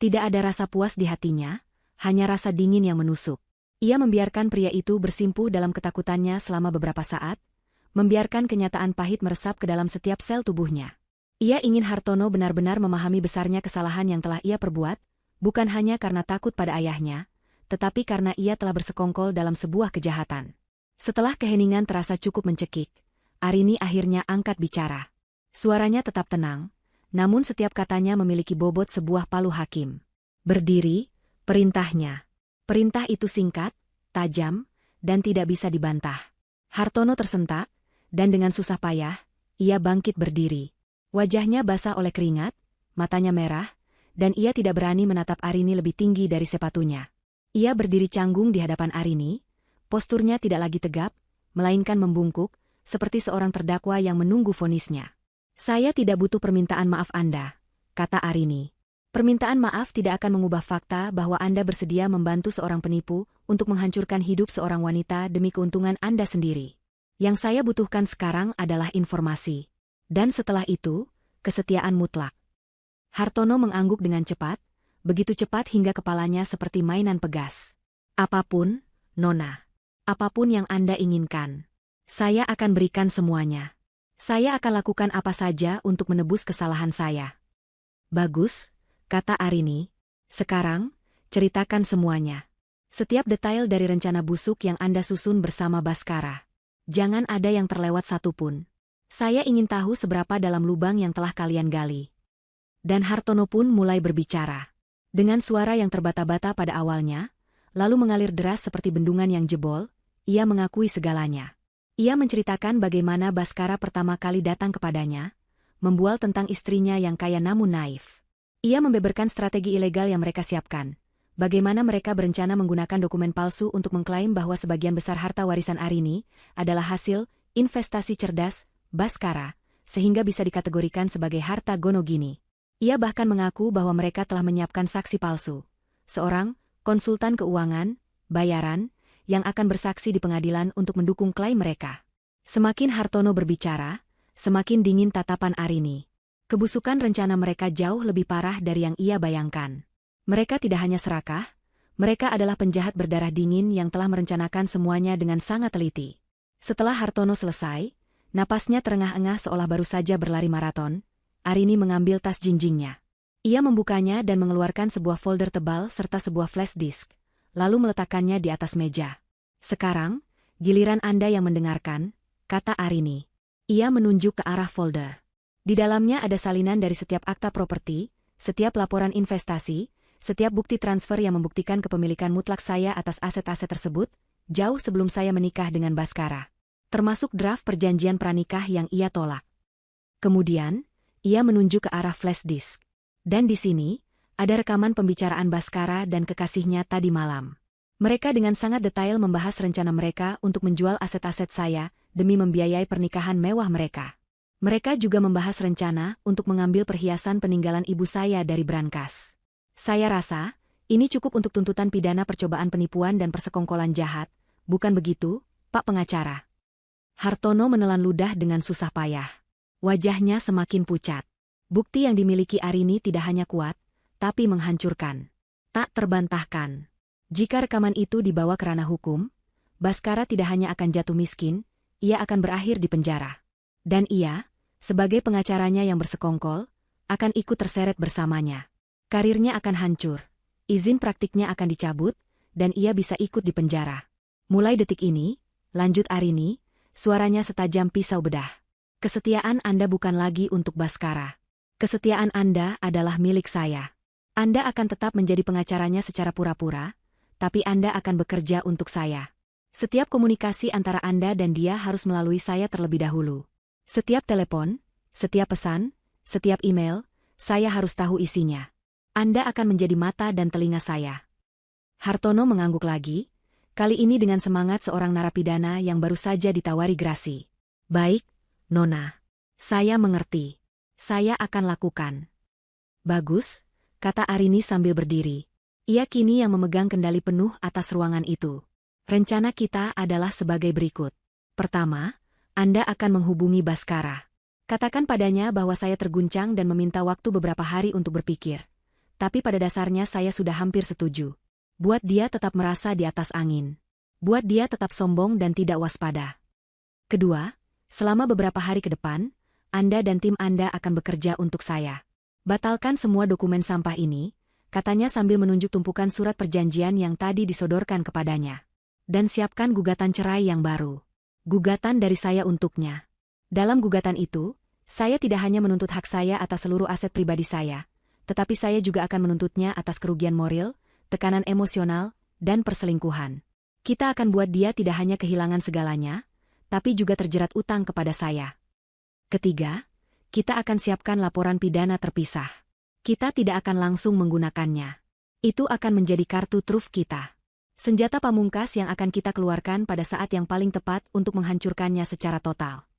Tidak ada rasa puas di hatinya, hanya rasa dingin yang menusuk. Ia membiarkan pria itu bersimpuh dalam ketakutannya selama beberapa saat, membiarkan kenyataan pahit meresap ke dalam setiap sel tubuhnya. Ia ingin Hartono benar-benar memahami besarnya kesalahan yang telah ia perbuat, bukan hanya karena takut pada ayahnya, tetapi karena ia telah bersekongkol dalam sebuah kejahatan. Setelah keheningan terasa cukup mencekik, Arini akhirnya angkat bicara. Suaranya tetap tenang, namun setiap katanya memiliki bobot sebuah palu hakim. "Berdiri," perintahnya. Perintah itu singkat, tajam, dan tidak bisa dibantah. Hartono tersentak, dan dengan susah payah, ia bangkit berdiri. Wajahnya basah oleh keringat, matanya merah, dan ia tidak berani menatap Arini lebih tinggi dari sepatunya. Ia berdiri canggung di hadapan Arini, posturnya tidak lagi tegap, melainkan membungkuk, seperti seorang terdakwa yang menunggu vonisnya. "Saya tidak butuh permintaan maaf Anda," kata Arini. "Permintaan maaf tidak akan mengubah fakta bahwa Anda bersedia membantu seorang penipu untuk menghancurkan hidup seorang wanita demi keuntungan Anda sendiri. Yang saya butuhkan sekarang adalah informasi. Dan setelah itu, kesetiaan mutlak." Hartono mengangguk dengan cepat, begitu cepat hingga kepalanya seperti mainan pegas. "Apapun, Nona. Apapun yang Anda inginkan. Saya akan berikan semuanya. Saya akan lakukan apa saja untuk menebus kesalahan saya." "Bagus," kata Arini. "Sekarang, ceritakan semuanya. Setiap detail dari rencana busuk yang Anda susun bersama Baskara. Jangan ada yang terlewat satupun. Saya ingin tahu seberapa dalam lubang yang telah kalian gali." Dan Hartono pun mulai berbicara. Dengan suara yang terbata-bata pada awalnya, lalu mengalir deras seperti bendungan yang jebol, ia mengakui segalanya. Ia menceritakan bagaimana Baskara pertama kali datang kepadanya, membual tentang istrinya yang kaya namun naif. Ia membeberkan strategi ilegal yang mereka siapkan, bagaimana mereka berencana menggunakan dokumen palsu untuk mengklaim bahwa sebagian besar harta warisan Arini adalah hasil investasi cerdas Baskara, sehingga bisa dikategorikan sebagai harta Gonogini. Ia bahkan mengaku bahwa mereka telah menyiapkan saksi palsu, seorang konsultan keuangan, bayaran, yang akan bersaksi di pengadilan untuk mendukung klaim mereka. Semakin Hartono berbicara, semakin dingin tatapan Arini. Kebusukan rencana mereka jauh lebih parah dari yang ia bayangkan. Mereka tidak hanya serakah, mereka adalah penjahat berdarah dingin yang telah merencanakan semuanya dengan sangat teliti. Setelah Hartono selesai, napasnya terengah-engah seolah baru saja berlari maraton, Arini mengambil tas jinjingnya. Ia membukanya dan mengeluarkan sebuah folder tebal serta sebuah flash disk, lalu meletakkannya di atas meja. "Sekarang, giliran Anda yang mendengarkan," kata Arini. Ia menunjuk ke arah folder. Di dalamnya ada salinan dari setiap akta properti, setiap laporan investasi, setiap bukti transfer yang membuktikan kepemilikan mutlak saya atas aset-aset tersebut, jauh sebelum saya menikah dengan Baskara. Termasuk draft perjanjian pranikah yang ia tolak. Kemudian, ia menunjuk ke arah flash disk. Dan di sini, ada rekaman pembicaraan Baskara dan kekasihnya tadi malam. Mereka dengan sangat detail membahas rencana mereka untuk menjual aset-aset saya demi membiayai pernikahan mewah mereka. Mereka juga membahas rencana untuk mengambil perhiasan peninggalan ibu saya dari brankas. Saya rasa, ini cukup untuk tuntutan pidana percobaan penipuan dan persekongkolan jahat, bukan begitu, Pak Pengacara? Hartono menelan ludah dengan susah payah. Wajahnya semakin pucat. Bukti yang dimiliki Arini tidak hanya kuat, tapi menghancurkan. Tak terbantahkan. Jika rekaman itu dibawa ke ranah hukum, Baskara tidak hanya akan jatuh miskin, ia akan berakhir di penjara. Dan ia, sebagai pengacaranya yang bersekongkol, akan ikut terseret bersamanya. Karirnya akan hancur, izin praktiknya akan dicabut, dan ia bisa ikut di penjara. Mulai detik ini, lanjut Arini, suaranya setajam pisau bedah. Kesetiaan Anda bukan lagi untuk Baskara. Kesetiaan Anda adalah milik saya. Anda akan tetap menjadi pengacaranya secara pura-pura, tapi Anda akan bekerja untuk saya. Setiap komunikasi antara Anda dan dia harus melalui saya terlebih dahulu. Setiap telepon, setiap pesan, setiap email, saya harus tahu isinya. Anda akan menjadi mata dan telinga saya. Hartono mengangguk lagi, kali ini dengan semangat seorang narapidana yang baru saja ditawari grasi. Baik, Nona. Saya mengerti. Saya akan lakukan. Bagus, kata Arini sambil berdiri. Ia kini yang memegang kendali penuh atas ruangan itu. Rencana kita adalah sebagai berikut. Pertama, Anda akan menghubungi Baskara. Katakan padanya bahwa saya terguncang dan meminta waktu beberapa hari untuk berpikir. Tapi pada dasarnya saya sudah hampir setuju. Buat dia tetap merasa di atas angin. Buat dia tetap sombong dan tidak waspada. Kedua, selama beberapa hari ke depan, Anda dan tim Anda akan bekerja untuk saya. Batalkan semua dokumen sampah ini, katanya sambil menunjuk tumpukan surat perjanjian yang tadi disodorkan kepadanya. Dan siapkan gugatan cerai yang baru. Gugatan dari saya untuknya. Dalam gugatan itu, saya tidak hanya menuntut hak saya atas seluruh aset pribadi saya, tetapi saya juga akan menuntutnya atas kerugian moral, tekanan emosional, dan perselingkuhan. Kita akan buat dia tidak hanya kehilangan segalanya, tapi juga terjerat utang kepada saya. Ketiga, kita akan siapkan laporan pidana terpisah. Kita tidak akan langsung menggunakannya. Itu akan menjadi kartu truf kita. Senjata pamungkas yang akan kita keluarkan pada saat yang paling tepat untuk menghancurkannya secara total.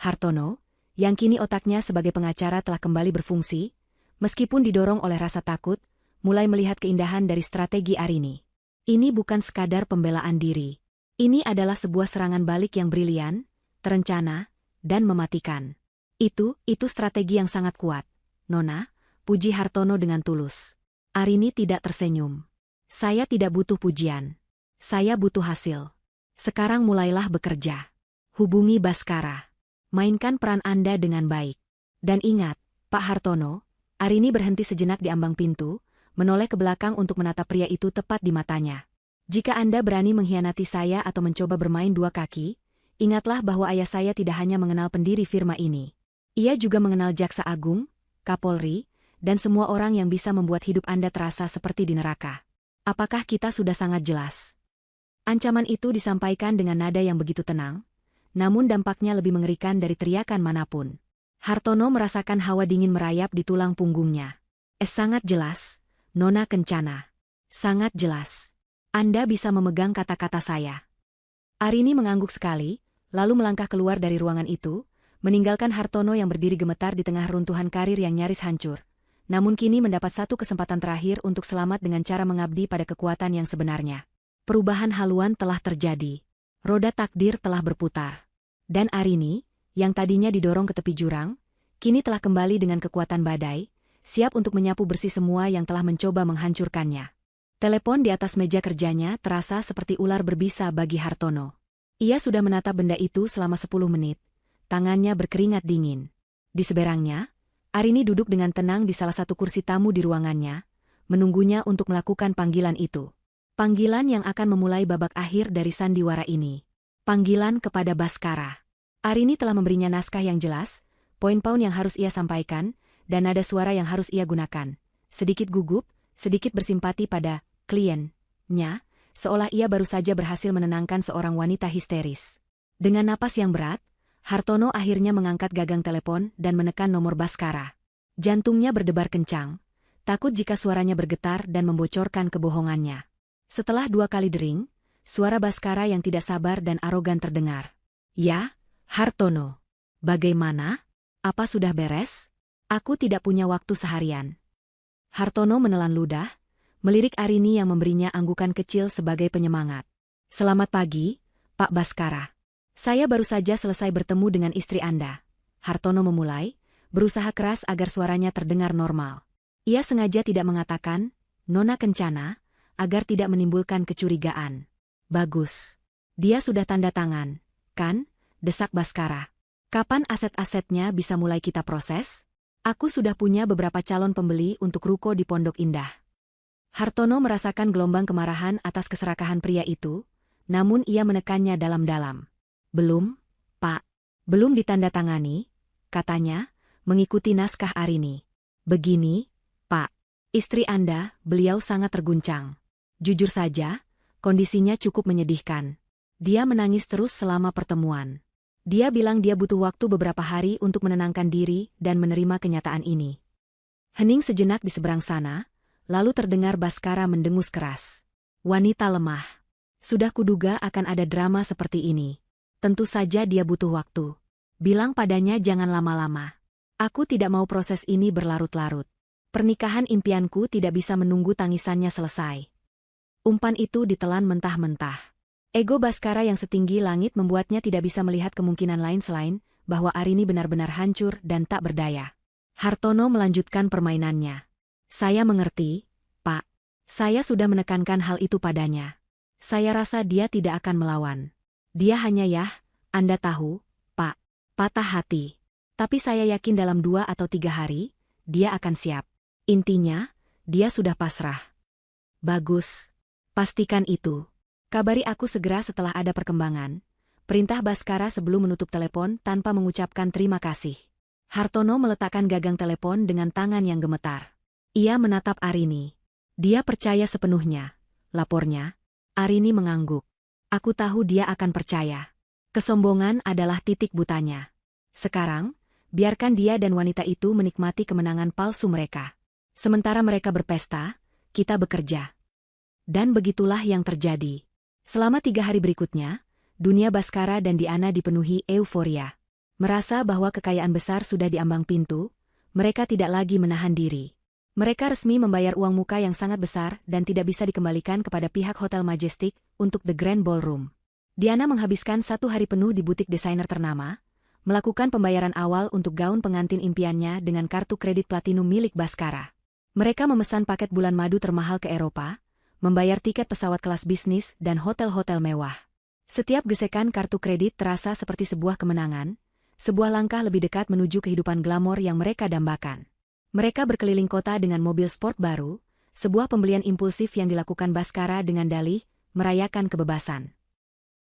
Hartono, yang kini otaknya sebagai pengacara telah kembali berfungsi, meskipun didorong oleh rasa takut, mulai melihat keindahan dari strategi Arini. Ini bukan sekadar pembelaan diri. Ini adalah sebuah serangan balik yang brilian, terencana, dan mematikan. Itu strategi yang sangat kuat, Nona, puji Hartono dengan tulus. Arini tidak tersenyum. Saya tidak butuh pujian. Saya butuh hasil. Sekarang mulailah bekerja. Hubungi Baskara. Mainkan peran Anda dengan baik. Dan ingat, Pak Hartono, Arini berhenti sejenak di ambang pintu, menoleh ke belakang untuk menatap pria itu tepat di matanya. Jika Anda berani mengkhianati saya atau mencoba bermain dua kaki, ingatlah bahwa ayah saya tidak hanya mengenal pendiri firma ini. Ia juga mengenal Jaksa Agung, Kapolri, dan semua orang yang bisa membuat hidup Anda terasa seperti di neraka. Apakah kita sudah sangat jelas? Ancaman itu disampaikan dengan nada yang begitu tenang, namun dampaknya lebih mengerikan dari teriakan manapun. Hartono merasakan hawa dingin merayap di tulang punggungnya. Sangat jelas, Nona Kencana. Sangat jelas. Anda bisa memegang kata-kata saya. Arini mengangguk sekali, lalu melangkah keluar dari ruangan itu, meninggalkan Hartono yang berdiri gemetar di tengah runtuhan karir yang nyaris hancur. Namun kini mendapat satu kesempatan terakhir untuk selamat dengan cara mengabdi pada kekuatan yang sebenarnya. Perubahan haluan telah terjadi. Roda takdir telah berputar. Dan Arini, yang tadinya didorong ke tepi jurang, kini telah kembali dengan kekuatan badai, siap untuk menyapu bersih semua yang telah mencoba menghancurkannya. Telepon di atas meja kerjanya terasa seperti ular berbisa bagi Hartono. Ia sudah menatap benda itu selama 10 menit. Tangannya berkeringat dingin. Di seberangnya, Arini duduk dengan tenang di salah satu kursi tamu di ruangannya, menunggunya untuk melakukan panggilan itu. Panggilan yang akan memulai babak akhir dari sandiwara ini. Panggilan kepada Baskara. Arini telah memberinya naskah yang jelas, poin-poin yang harus ia sampaikan, dan nada suara yang harus ia gunakan. Sedikit gugup, sedikit bersimpati pada kliennya, seolah ia baru saja berhasil menenangkan seorang wanita histeris. Dengan napas yang berat, Hartono akhirnya mengangkat gagang telepon dan menekan nomor Baskara. Jantungnya berdebar kencang, takut jika suaranya bergetar dan membocorkan kebohongannya. Setelah 2 kali dering, suara Baskara yang tidak sabar dan arogan terdengar. Ya, Hartono. Bagaimana? Apa sudah beres? Aku tidak punya waktu seharian. Hartono menelan ludah, melirik Arini yang memberinya anggukan kecil sebagai penyemangat. Selamat pagi, Pak Baskara. Saya baru saja selesai bertemu dengan istri Anda. Hartono memulai, berusaha keras agar suaranya terdengar normal. Ia sengaja tidak mengatakan, Nona Kencana, agar tidak menimbulkan kecurigaan. Bagus. Dia sudah tanda tangan, kan? Desak Baskara. Kapan aset-asetnya bisa mulai kita proses? Aku sudah punya beberapa calon pembeli untuk ruko di Pondok Indah. Hartono merasakan gelombang kemarahan atas keserakahan pria itu, namun ia menekannya dalam-dalam. Belum, Pak. Belum ditandatangani, katanya, mengikuti naskah Arini. Begini, Pak. Istri Anda, beliau sangat terguncang. Jujur saja, kondisinya cukup menyedihkan. Dia menangis terus selama pertemuan. Dia bilang dia butuh waktu beberapa hari untuk menenangkan diri dan menerima kenyataan ini. Hening sejenak di seberang sana, lalu terdengar Baskara mendengus keras. Wanita lemah. Sudah kuduga akan ada drama seperti ini. Tentu saja dia butuh waktu. Bilang padanya jangan lama-lama. Aku tidak mau proses ini berlarut-larut. Pernikahan impianku tidak bisa menunggu tangisannya selesai. Umpan itu ditelan mentah-mentah. Ego Baskara yang setinggi langit membuatnya tidak bisa melihat kemungkinan lain selain bahwa Arini benar-benar hancur dan tak berdaya. Hartono melanjutkan permainannya. Saya mengerti, Pak. Saya sudah menekankan hal itu padanya. Saya rasa dia tidak akan melawan. Dia hanya Anda tahu, Pak, patah hati. Tapi saya yakin dalam 2 atau 3 hari, dia akan siap. Intinya, dia sudah pasrah. Bagus. Pastikan itu. Kabari aku segera setelah ada perkembangan. Perintah Baskara sebelum menutup telepon tanpa mengucapkan terima kasih. Hartono meletakkan gagang telepon dengan tangan yang gemetar. Ia menatap Arini. Dia percaya sepenuhnya. Lapornya. Arini mengangguk. Aku tahu dia akan percaya. Kesombongan adalah titik butanya. Sekarang, biarkan dia dan wanita itu menikmati kemenangan palsu mereka. Sementara mereka berpesta, kita bekerja. Dan begitulah yang terjadi. Selama 3 hari berikutnya, dunia Baskara dan Diana dipenuhi euforia. Merasa bahwa kekayaan besar sudah diambang pintu, mereka tidak lagi menahan diri. Mereka resmi membayar uang muka yang sangat besar dan tidak bisa dikembalikan kepada pihak Hotel Majestic untuk The Grand Ballroom. Diana menghabiskan 1 hari penuh di butik desainer ternama, melakukan pembayaran awal untuk gaun pengantin impiannya dengan kartu kredit platinum milik Baskara. Mereka memesan paket bulan madu termahal ke Eropa, membayar tiket pesawat kelas bisnis dan hotel-hotel mewah. Setiap gesekan kartu kredit terasa seperti sebuah kemenangan, sebuah langkah lebih dekat menuju kehidupan glamor yang mereka dambakan. Mereka berkeliling kota dengan mobil sport baru, sebuah pembelian impulsif yang dilakukan Baskara dengan dalih, merayakan kebebasan.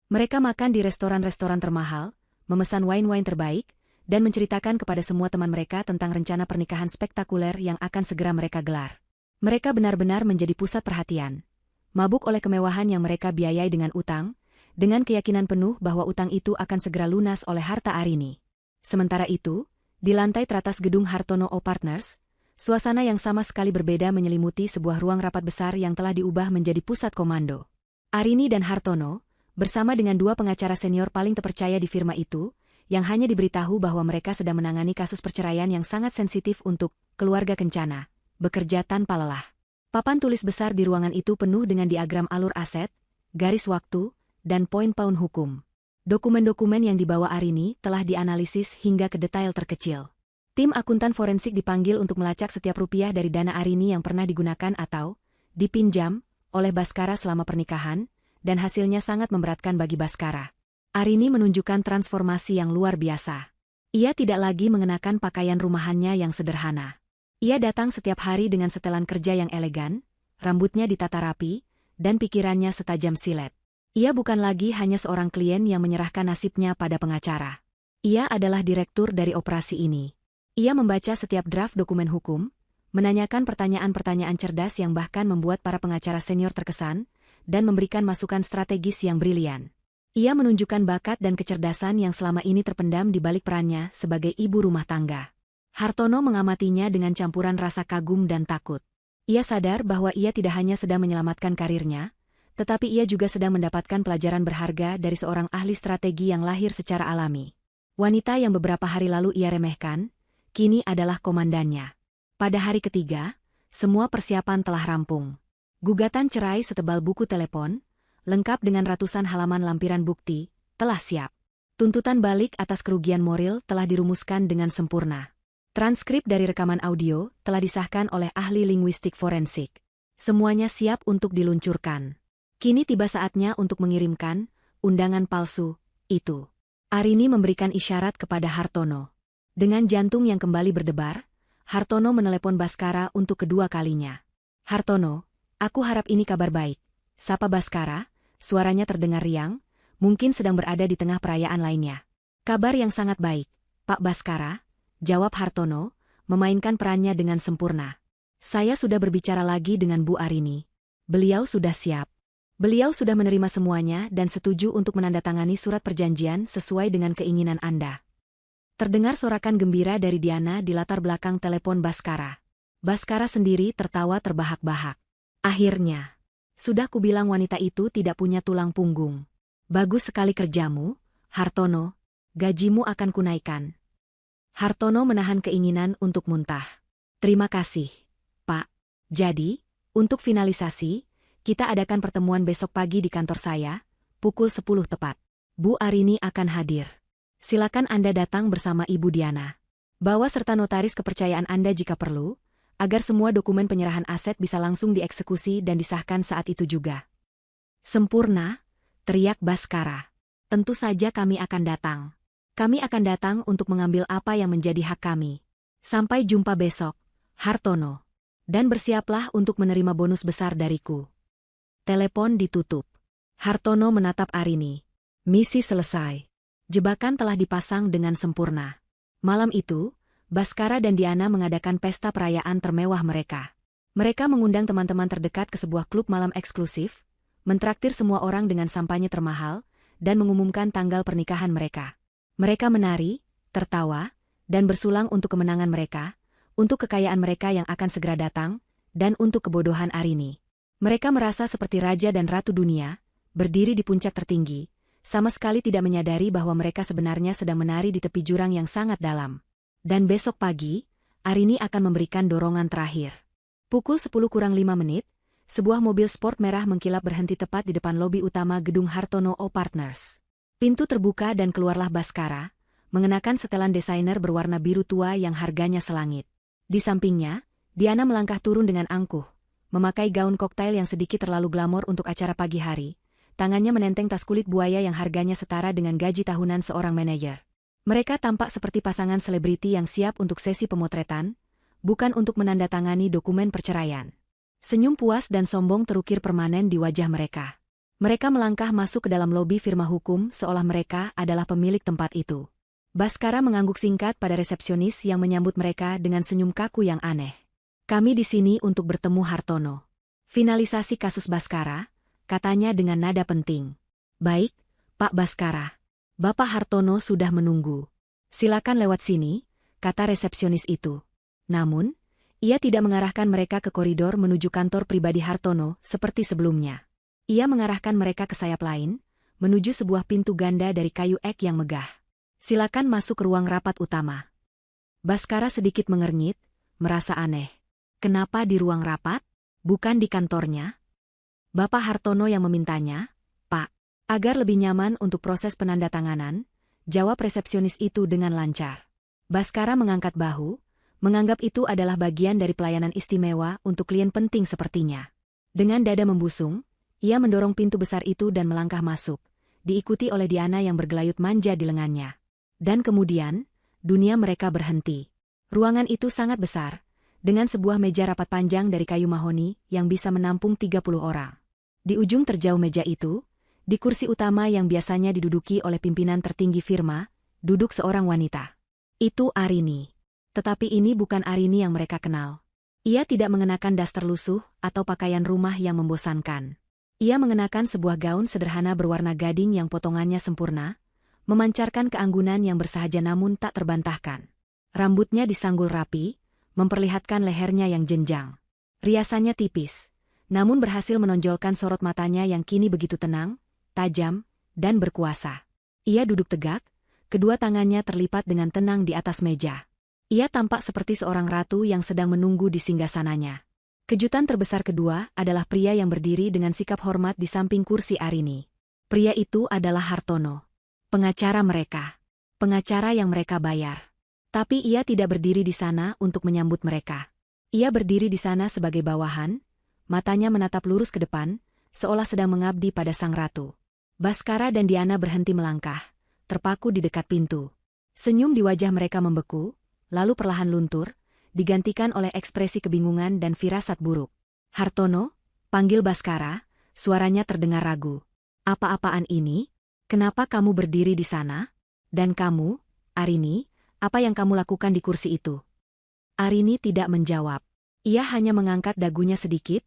Mereka makan di restoran-restoran termahal, memesan wine-wine terbaik, dan menceritakan kepada semua teman mereka tentang rencana pernikahan spektakuler yang akan segera mereka gelar. Mereka benar-benar menjadi pusat perhatian. Mabuk oleh kemewahan yang mereka biayai dengan utang, dengan keyakinan penuh bahwa utang itu akan segera lunas oleh harta Arini. Sementara itu, di lantai teratas gedung Hartono O Partners, suasana yang sama sekali berbeda menyelimuti sebuah ruang rapat besar yang telah diubah menjadi pusat komando. Arini dan Hartono, bersama dengan 2 pengacara senior paling terpercaya di firma itu, yang hanya diberitahu bahwa mereka sedang menangani kasus perceraian yang sangat sensitif untuk keluarga Kencana, bekerja tanpa lelah. Papan tulis besar di ruangan itu penuh dengan diagram alur aset, garis waktu, dan poin-poin hukum. Dokumen-dokumen yang dibawa Arini telah dianalisis hingga ke detail terkecil. Tim akuntan forensik dipanggil untuk melacak setiap rupiah dari dana Arini yang pernah digunakan atau dipinjam oleh Baskara selama pernikahan, dan hasilnya sangat memberatkan bagi Baskara. Arini menunjukkan transformasi yang luar biasa. Ia tidak lagi mengenakan pakaian rumahannya yang sederhana. Ia datang setiap hari dengan setelan kerja yang elegan, rambutnya ditata rapi, dan pikirannya setajam silet. Ia bukan lagi hanya seorang klien yang menyerahkan nasibnya pada pengacara. Ia adalah direktur dari operasi ini. Ia membaca setiap draft dokumen hukum, menanyakan pertanyaan-pertanyaan cerdas yang bahkan membuat para pengacara senior terkesan, dan memberikan masukan strategis yang brilian. Ia menunjukkan bakat dan kecerdasan yang selama ini terpendam di balik perannya sebagai ibu rumah tangga. Hartono mengamatinya dengan campuran rasa kagum dan takut. Ia sadar bahwa ia tidak hanya sedang menyelamatkan karirnya, tetapi ia juga sedang mendapatkan pelajaran berharga dari seorang ahli strategi yang lahir secara alami. Wanita yang beberapa hari lalu ia remehkan, kini adalah komandannya. Pada hari ketiga, semua persiapan telah rampung. Gugatan cerai setebal buku telepon, lengkap dengan ratusan halaman lampiran bukti, telah siap. Tuntutan balik atas kerugian moral telah dirumuskan dengan sempurna. Transkrip dari rekaman audio telah disahkan oleh ahli linguistik forensik. Semuanya siap untuk diluncurkan. Kini tiba saatnya untuk mengirimkan undangan palsu itu. Arini memberikan isyarat kepada Hartono. Dengan jantung yang kembali berdebar, Hartono menelepon Baskara untuk kedua kalinya. "Hartono, aku harap ini kabar baik," sapa Baskara, suaranya terdengar riang, mungkin sedang berada di tengah perayaan lainnya. "Kabar yang sangat baik, Pak Baskara," jawab Hartono, memainkan perannya dengan sempurna. "Saya sudah berbicara lagi dengan Bu Arini. Beliau sudah siap. Beliau sudah menerima semuanya dan setuju untuk menandatangani surat perjanjian sesuai dengan keinginan Anda." Terdengar sorakan gembira dari Diana di latar belakang telepon Baskara. Baskara sendiri tertawa terbahak-bahak. "Akhirnya. Sudah kubilang wanita itu tidak punya tulang punggung. Bagus sekali kerjamu, Hartono. Gajimu akan kunaikan." Hartono menahan keinginan untuk muntah. "Terima kasih, Pak. Jadi, untuk finalisasi, kita adakan pertemuan besok pagi di kantor saya, pukul 10 tepat. Bu Arini akan hadir. Silakan Anda datang bersama Ibu Diana. Bawa serta notaris kepercayaan Anda jika perlu, agar semua dokumen penyerahan aset bisa langsung dieksekusi dan disahkan saat itu juga." "Sempurna," teriak Baskara. "Tentu saja kami akan datang. Kami akan datang untuk mengambil apa yang menjadi hak kami. Sampai jumpa besok, Hartono. Dan bersiaplah untuk menerima bonus besar dariku." Telepon ditutup. Hartono menatap Arini. Misi selesai. Jebakan telah dipasang dengan sempurna. Malam itu, Baskara dan Diana mengadakan pesta perayaan termewah mereka. Mereka mengundang teman-teman terdekat ke sebuah klub malam eksklusif, mentraktir semua orang dengan sampanye termahal, dan mengumumkan tanggal pernikahan mereka. Mereka menari, tertawa, dan bersulang untuk kemenangan mereka, untuk kekayaan mereka yang akan segera datang, dan untuk kebodohan Arini. Mereka merasa seperti raja dan ratu dunia, berdiri di puncak tertinggi, sama sekali tidak menyadari bahwa mereka sebenarnya sedang menari di tepi jurang yang sangat dalam. Dan besok pagi, Arini akan memberikan dorongan terakhir. Pukul 10:05, sebuah mobil sport merah mengkilap berhenti tepat di depan lobi utama gedung Hartono O Partners. Pintu terbuka dan keluarlah Baskara, mengenakan setelan desainer berwarna biru tua yang harganya selangit. Di sampingnya, Diana melangkah turun dengan angkuh, memakai gaun koktail yang sedikit terlalu glamor untuk acara pagi hari. Tangannya menenteng tas kulit buaya yang harganya setara dengan gaji tahunan seorang manajer. Mereka tampak seperti pasangan selebriti yang siap untuk sesi pemotretan, bukan untuk menandatangani dokumen perceraian. Senyum puas dan sombong terukir permanen di wajah mereka. Mereka melangkah masuk ke dalam lobi firma hukum seolah mereka adalah pemilik tempat itu. Baskara mengangguk singkat pada resepsionis yang menyambut mereka dengan senyum kaku yang aneh. "Kami di sini untuk bertemu Hartono." "Finalisasi kasus Baskara," katanya dengan nada penting. "Baik, Pak Baskara. Bapak Hartono sudah menunggu. Silakan lewat sini," kata resepsionis itu. Namun, ia tidak mengarahkan mereka ke koridor menuju kantor pribadi Hartono seperti sebelumnya. Ia mengarahkan mereka ke sayap lain, menuju sebuah pintu ganda dari kayu ek yang megah. "Silakan masuk ke ruang rapat utama." Baskara sedikit mengernyit, merasa aneh. Kenapa di ruang rapat? Bukan di kantornya? Bapak Hartono yang memintanya, Pak. Agar lebih nyaman untuk proses penandatanganan, jawab resepsionis itu dengan lancar. Baskara mengangkat bahu, menganggap itu adalah bagian dari pelayanan istimewa untuk klien penting sepertinya. Dengan dada membusung, ia mendorong pintu besar itu dan melangkah masuk, diikuti oleh Diana yang bergelayut manja di lengannya. Dan kemudian, dunia mereka berhenti. Ruangan itu sangat besar, dengan sebuah meja rapat panjang dari kayu mahoni yang bisa menampung 30 orang. Di ujung terjauh meja itu, di kursi utama yang biasanya diduduki oleh pimpinan tertinggi firma, duduk seorang wanita. Itu Arini. Tetapi ini bukan Arini yang mereka kenal. Ia tidak mengenakan daster lusuh atau pakaian rumah yang membosankan. Ia mengenakan sebuah gaun sederhana berwarna gading yang potongannya sempurna, memancarkan keanggunan yang bersahaja namun tak terbantahkan. Rambutnya disanggul rapi, memperlihatkan lehernya yang jenjang. Riasannya tipis, namun berhasil menonjolkan sorot matanya yang kini begitu tenang, tajam, dan berkuasa. Ia duduk tegak, Kedua tangannya terlipat dengan tenang di atas meja. Ia tampak seperti seorang ratu yang sedang menunggu di singgasananya. Kejutan terbesar kedua adalah pria yang berdiri dengan sikap hormat di samping kursi Arini. Pria itu adalah Hartono. Pengacara mereka. Pengacara yang mereka bayar. Tapi ia tidak berdiri di sana untuk menyambut mereka. Ia berdiri di sana sebagai bawahan, matanya menatap lurus ke depan, seolah sedang mengabdi pada sang ratu. Baskara dan Diana berhenti melangkah, terpaku di dekat pintu. Senyum di wajah mereka membeku, lalu perlahan luntur, digantikan oleh ekspresi kebingungan dan firasat buruk. "Hartono," panggil Baskara, suaranya terdengar ragu. "Apa-apaan ini? Kenapa kamu berdiri di sana? Dan kamu, Arini, apa yang kamu lakukan di kursi itu?" Arini tidak menjawab. Ia hanya mengangkat dagunya sedikit,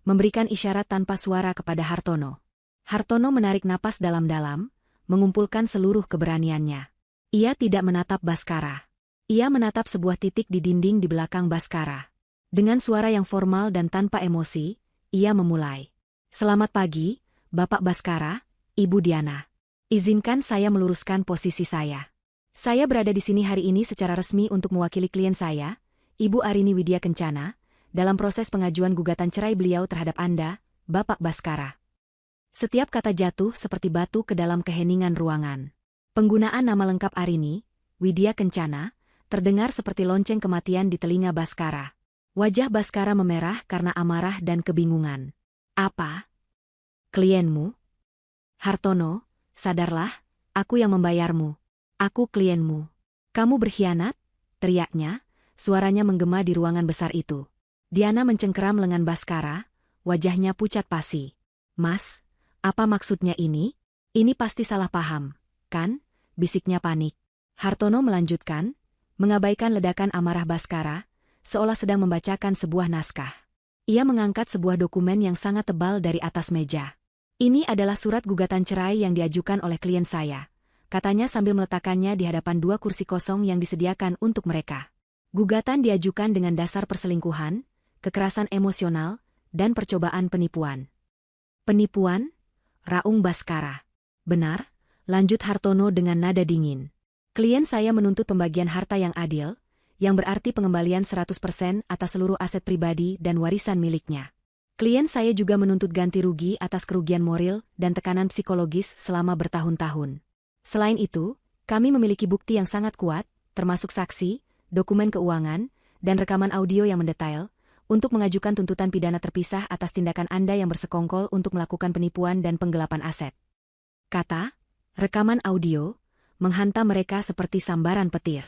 memberikan isyarat tanpa suara kepada Hartono. Hartono menarik napas dalam-dalam, mengumpulkan seluruh keberaniannya. Ia tidak menatap Baskara. Ia menatap sebuah titik di dinding di belakang Baskara. Dengan suara yang formal dan tanpa emosi, ia memulai. "Selamat pagi, Bapak Baskara, Ibu Diana. Izinkan saya meluruskan posisi saya. Saya berada di sini hari ini secara resmi untuk mewakili klien saya, Ibu Arini Widya Kencana, dalam proses pengajuan gugatan cerai beliau terhadap Anda, Bapak Baskara." Setiap kata jatuh seperti batu ke dalam keheningan ruangan. Penggunaan nama lengkap Arini, Widya Kencana, terdengar seperti lonceng kematian di telinga Baskara. Wajah Baskara memerah karena amarah dan kebingungan. "Apa? Klienmu? Hartono, sadarlah, aku yang membayarmu. Aku klienmu. Kamu berkhianat?" teriaknya, suaranya menggema di ruangan besar itu. Diana mencengkeram lengan Baskara, wajahnya pucat pasi. "Mas, apa maksudnya ini? Ini pasti salah paham, kan?" bisiknya panik. Hartono melanjutkan, mengabaikan ledakan amarah Baskara, seolah sedang membacakan sebuah naskah. Ia mengangkat sebuah dokumen yang sangat tebal dari atas meja. "Ini adalah surat gugatan cerai yang diajukan oleh klien saya," katanya sambil meletakkannya di hadapan dua kursi kosong yang disediakan untuk mereka. Gugatan diajukan dengan dasar perselingkuhan, kekerasan emosional, dan percobaan penipuan. "Penipuan?" raung Baskara. "Benar," lanjut Hartono dengan nada dingin. "Klien saya menuntut pembagian harta yang adil, yang berarti pengembalian 100% atas seluruh aset pribadi dan warisan miliknya. Klien saya juga menuntut ganti rugi atas kerugian moral dan tekanan psikologis selama bertahun-tahun. Selain itu, kami memiliki bukti yang sangat kuat, termasuk saksi, dokumen keuangan, dan rekaman audio yang mendetail, untuk mengajukan tuntutan pidana terpisah atas tindakan Anda yang bersekongkol untuk melakukan penipuan dan penggelapan aset." Kata, rekaman audio, menghantam mereka seperti sambaran petir.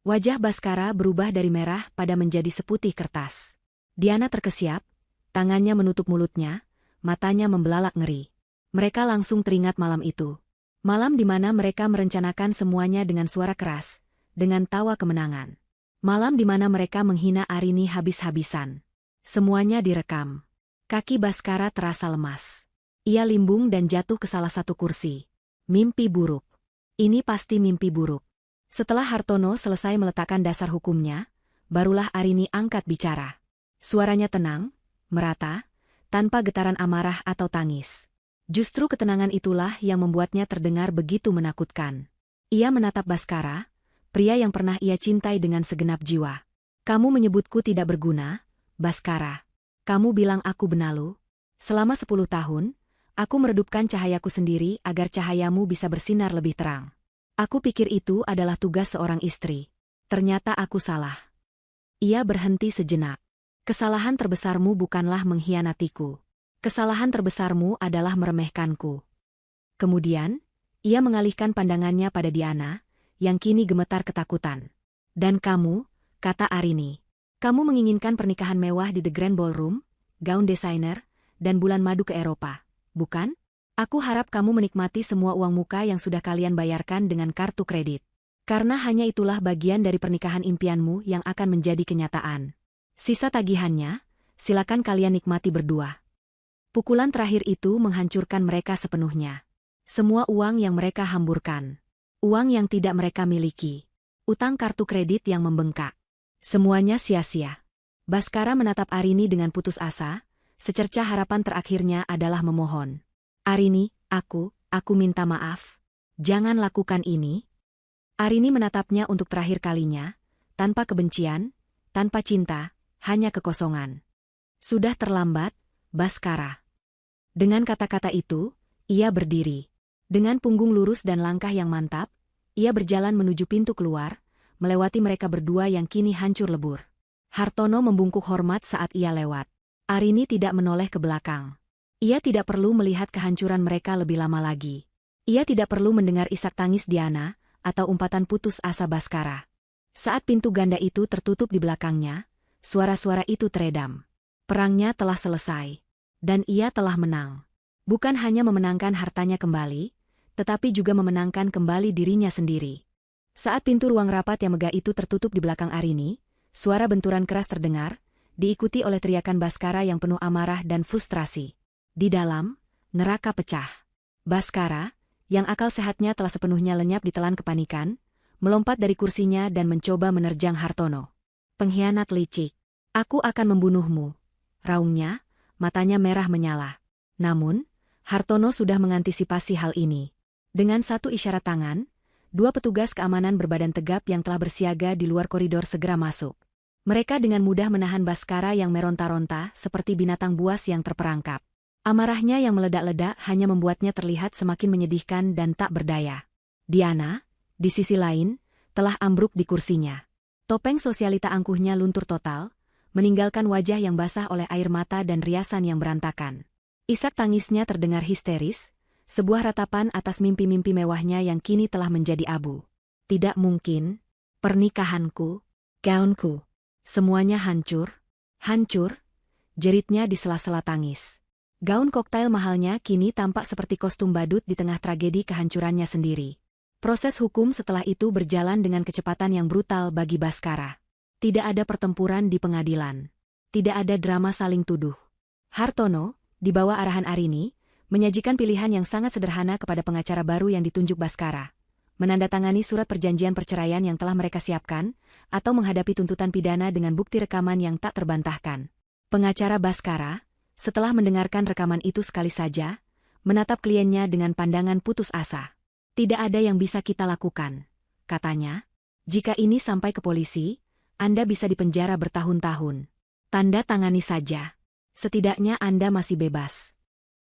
Wajah Baskara berubah dari merah pada menjadi seputih kertas. Diana terkesiap, tangannya menutup mulutnya, matanya membelalak ngeri. Mereka langsung teringat malam itu. Malam di mana mereka merencanakan semuanya dengan suara keras, dengan tawa kemenangan. Malam di mana mereka menghina Arini habis-habisan. Semuanya direkam. Kaki Baskara terasa lemas. Ia limbung dan jatuh ke salah satu kursi. Mimpi buruk. Ini pasti mimpi buruk. Setelah Hartono selesai meletakkan dasar hukumnya, barulah Arini angkat bicara. Suaranya tenang, merata, tanpa getaran amarah atau tangis. Justru ketenangan itulah yang membuatnya terdengar begitu menakutkan. Ia menatap Baskara, pria yang pernah ia cintai dengan segenap jiwa. "Kamu menyebutku tidak berguna, Baskara. Kamu bilang aku benalu. Selama 10 tahun, aku meredupkan cahayaku sendiri agar cahayamu bisa bersinar lebih terang. Aku pikir itu adalah tugas seorang istri. Ternyata aku salah." Ia berhenti sejenak. "Kesalahan terbesarmu bukanlah mengkhianatiku. Kesalahan terbesarmu adalah meremehkanku." Kemudian, ia mengalihkan pandangannya pada Diana, yang kini gemetar ketakutan. "Dan kamu," kata Arini, "kamu menginginkan pernikahan mewah di The Grand Ballroom, gaun desainer, dan bulan madu ke Eropa, bukan? Aku harap kamu menikmati semua uang muka yang sudah kalian bayarkan dengan kartu kredit. Karena hanya itulah bagian dari pernikahan impianmu yang akan menjadi kenyataan. Sisa tagihannya, silakan kalian nikmati berdua." Pukulan terakhir itu menghancurkan mereka sepenuhnya. Semua uang yang mereka hamburkan. Uang yang tidak mereka miliki. Utang kartu kredit yang membengkak. Semuanya sia-sia. Baskara menatap Arini dengan putus asa, secercah harapan terakhirnya adalah memohon. "Arini, aku minta maaf. Jangan lakukan ini." Arini menatapnya untuk terakhir kalinya, tanpa kebencian, tanpa cinta, hanya kekosongan. Sudah terlambat, Baskara. Dengan kata-kata itu, ia berdiri. Dengan punggung lurus dan langkah yang mantap, ia berjalan menuju pintu keluar, melewati mereka berdua yang kini hancur lebur. Hartono membungkuk hormat saat ia lewat. Arini tidak menoleh ke belakang. Ia tidak perlu melihat kehancuran mereka lebih lama lagi. Ia tidak perlu mendengar isak tangis Diana, atau umpatan putus asa Baskara. Saat pintu ganda itu tertutup di belakangnya, suara-suara itu teredam. Perangnya telah selesai. Dan ia telah menang. Bukan hanya memenangkan hartanya kembali, tetapi juga memenangkan kembali dirinya sendiri. Saat pintu ruang rapat yang megah itu tertutup di belakang Arini, suara benturan keras terdengar, diikuti oleh teriakan Baskara yang penuh amarah dan frustrasi. Di dalam, neraka pecah. Baskara, yang akal sehatnya telah sepenuhnya lenyap ditelan kepanikan, melompat dari kursinya dan mencoba menerjang Hartono. Pengkhianat licik. Aku akan membunuhmu. Raungnya, matanya merah menyala. Namun, Hartono sudah mengantisipasi hal ini. Dengan satu isyarat tangan, dua petugas keamanan berbadan tegap yang telah bersiaga di luar koridor segera masuk. Mereka dengan mudah menahan Baskara yang meronta-ronta seperti binatang buas yang terperangkap. Amarahnya yang meledak-ledak hanya membuatnya terlihat semakin menyedihkan dan tak berdaya. Diana, di sisi lain, telah ambruk di kursinya. Topeng sosialita angkuhnya luntur total, meninggalkan wajah yang basah oleh air mata dan riasan yang berantakan. Isak tangisnya terdengar histeris, sebuah ratapan atas mimpi-mimpi mewahnya yang kini telah menjadi abu. Tidak mungkin, pernikahanku, gaunku, semuanya hancur, hancur, jeritnya di sela-sela tangis. Gaun koktail mahalnya kini tampak seperti kostum badut di tengah tragedi kehancurannya sendiri. Proses hukum setelah itu berjalan dengan kecepatan yang brutal bagi Baskara. Tidak ada pertempuran di pengadilan. Tidak ada drama saling tuduh. Hartono, di bawah arahan Arini, menyajikan pilihan yang sangat sederhana kepada pengacara baru yang ditunjuk Baskara. Menandatangani surat perjanjian perceraian yang telah mereka siapkan, atau menghadapi tuntutan pidana dengan bukti rekaman yang tak terbantahkan. Pengacara Baskara, setelah mendengarkan rekaman itu sekali saja, menatap kliennya dengan pandangan putus asa. Tidak ada yang bisa kita lakukan, katanya. Jika ini sampai ke polisi, Anda bisa dipenjara bertahun-tahun. Tanda tangani saja. Setidaknya Anda masih bebas.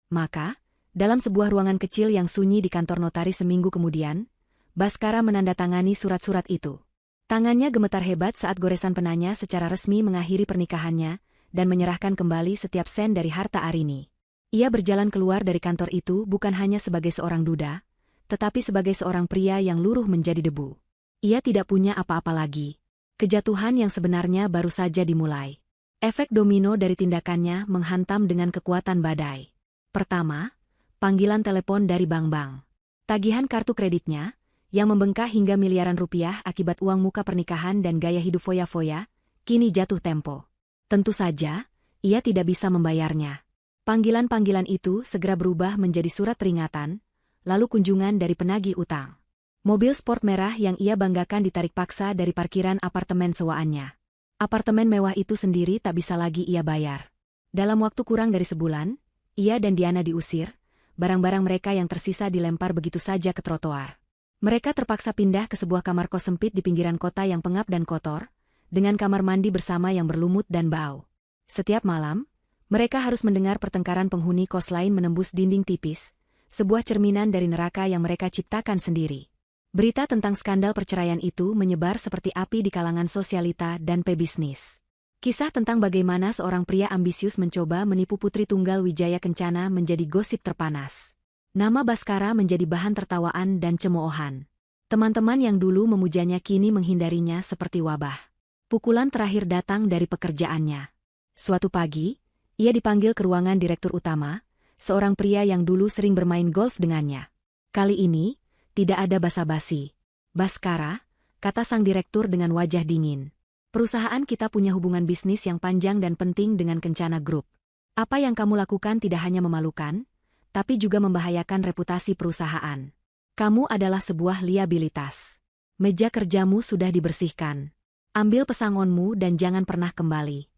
Maka, dalam sebuah ruangan kecil yang sunyi di kantor notaris seminggu kemudian, Baskara menandatangani surat-surat itu. Tangannya gemetar hebat saat goresan penanya secara resmi mengakhiri pernikahannya, dan menyerahkan kembali setiap sen dari harta Arini. Ia berjalan keluar dari kantor itu bukan hanya sebagai seorang duda, tetapi sebagai seorang pria yang luruh menjadi debu. Ia tidak punya apa-apa lagi. Kejatuhan yang sebenarnya baru saja dimulai. Efek domino dari tindakannya menghantam dengan kekuatan badai. Pertama, panggilan telepon dari bank-bank. Tagihan kartu kreditnya, yang membengkak hingga miliaran rupiah akibat uang muka pernikahan dan gaya hidup foya-foya, kini jatuh tempo. Tentu saja, ia tidak bisa membayarnya. Panggilan-panggilan itu segera berubah menjadi surat peringatan, lalu kunjungan dari penagih utang. Mobil sport merah yang ia banggakan ditarik paksa dari parkiran apartemen sewaannya. Apartemen mewah itu sendiri tak bisa lagi ia bayar. Dalam waktu kurang dari sebulan, ia dan Diana diusir, barang-barang mereka yang tersisa dilempar begitu saja ke trotoar. Mereka terpaksa pindah ke sebuah kamar kos sempit di pinggiran kota yang pengap dan kotor, dengan kamar mandi bersama yang berlumut dan bau. Setiap malam, mereka harus mendengar pertengkaran penghuni kos lain menembus dinding tipis, sebuah cerminan dari neraka yang mereka ciptakan sendiri. Berita tentang skandal perceraian itu menyebar seperti api di kalangan sosialita dan pebisnis. Kisah tentang bagaimana seorang pria ambisius mencoba menipu putri tunggal Wijaya Kencana menjadi gosip terpanas. Nama Baskara menjadi bahan tertawaan dan cemoohan. Teman-teman yang dulu memujanya kini menghindarinya seperti wabah. Pukulan terakhir datang dari pekerjaannya. Suatu pagi, ia dipanggil ke ruangan direktur utama, seorang pria yang dulu sering bermain golf dengannya. Kali ini, tidak ada basa-basi. Baskara, kata sang direktur dengan wajah dingin. Perusahaan kita punya hubungan bisnis yang panjang dan penting dengan Kencana Group. Apa yang kamu lakukan tidak hanya memalukan, tapi juga membahayakan reputasi perusahaan. Kamu adalah sebuah liabilitas. Meja kerjamu sudah dibersihkan. Ambil pesangonmu dan jangan pernah kembali.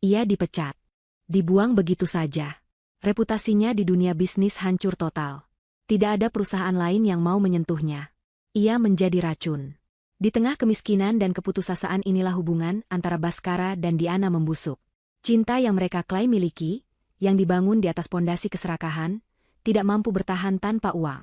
Ia dipecat. Dibuang begitu saja. Reputasinya di dunia bisnis hancur total. Tidak ada perusahaan lain yang mau menyentuhnya. ia menjadi racun. Di tengah kemiskinan dan keputusasaan inilah hubungan antara Bhaskara dan Diana membusuk. Cinta yang mereka klaim miliki, yang dibangun di atas pondasi keserakahan, tidak mampu bertahan tanpa uang.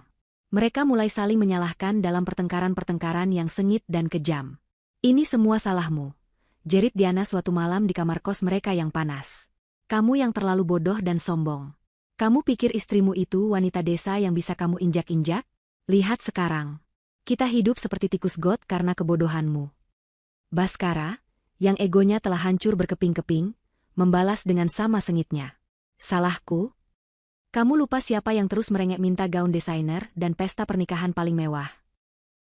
Mereka mulai saling menyalahkan dalam pertengkaran-pertengkaran yang sengit dan kejam. "Ini semua salahmu," jerit Diana suatu malam di kamar kos mereka yang panas. "Kamu yang terlalu bodoh dan sombong. Kamu pikir istrimu itu wanita desa yang bisa kamu injak-injak? Lihat sekarang. Kita hidup seperti tikus got karena kebodohanmu." Bhaskara, yang egonya telah hancur berkeping-keping, membalas dengan sama sengitnya. "Salahku? Kamu lupa siapa yang terus merengek minta gaun desainer dan pesta pernikahan paling mewah?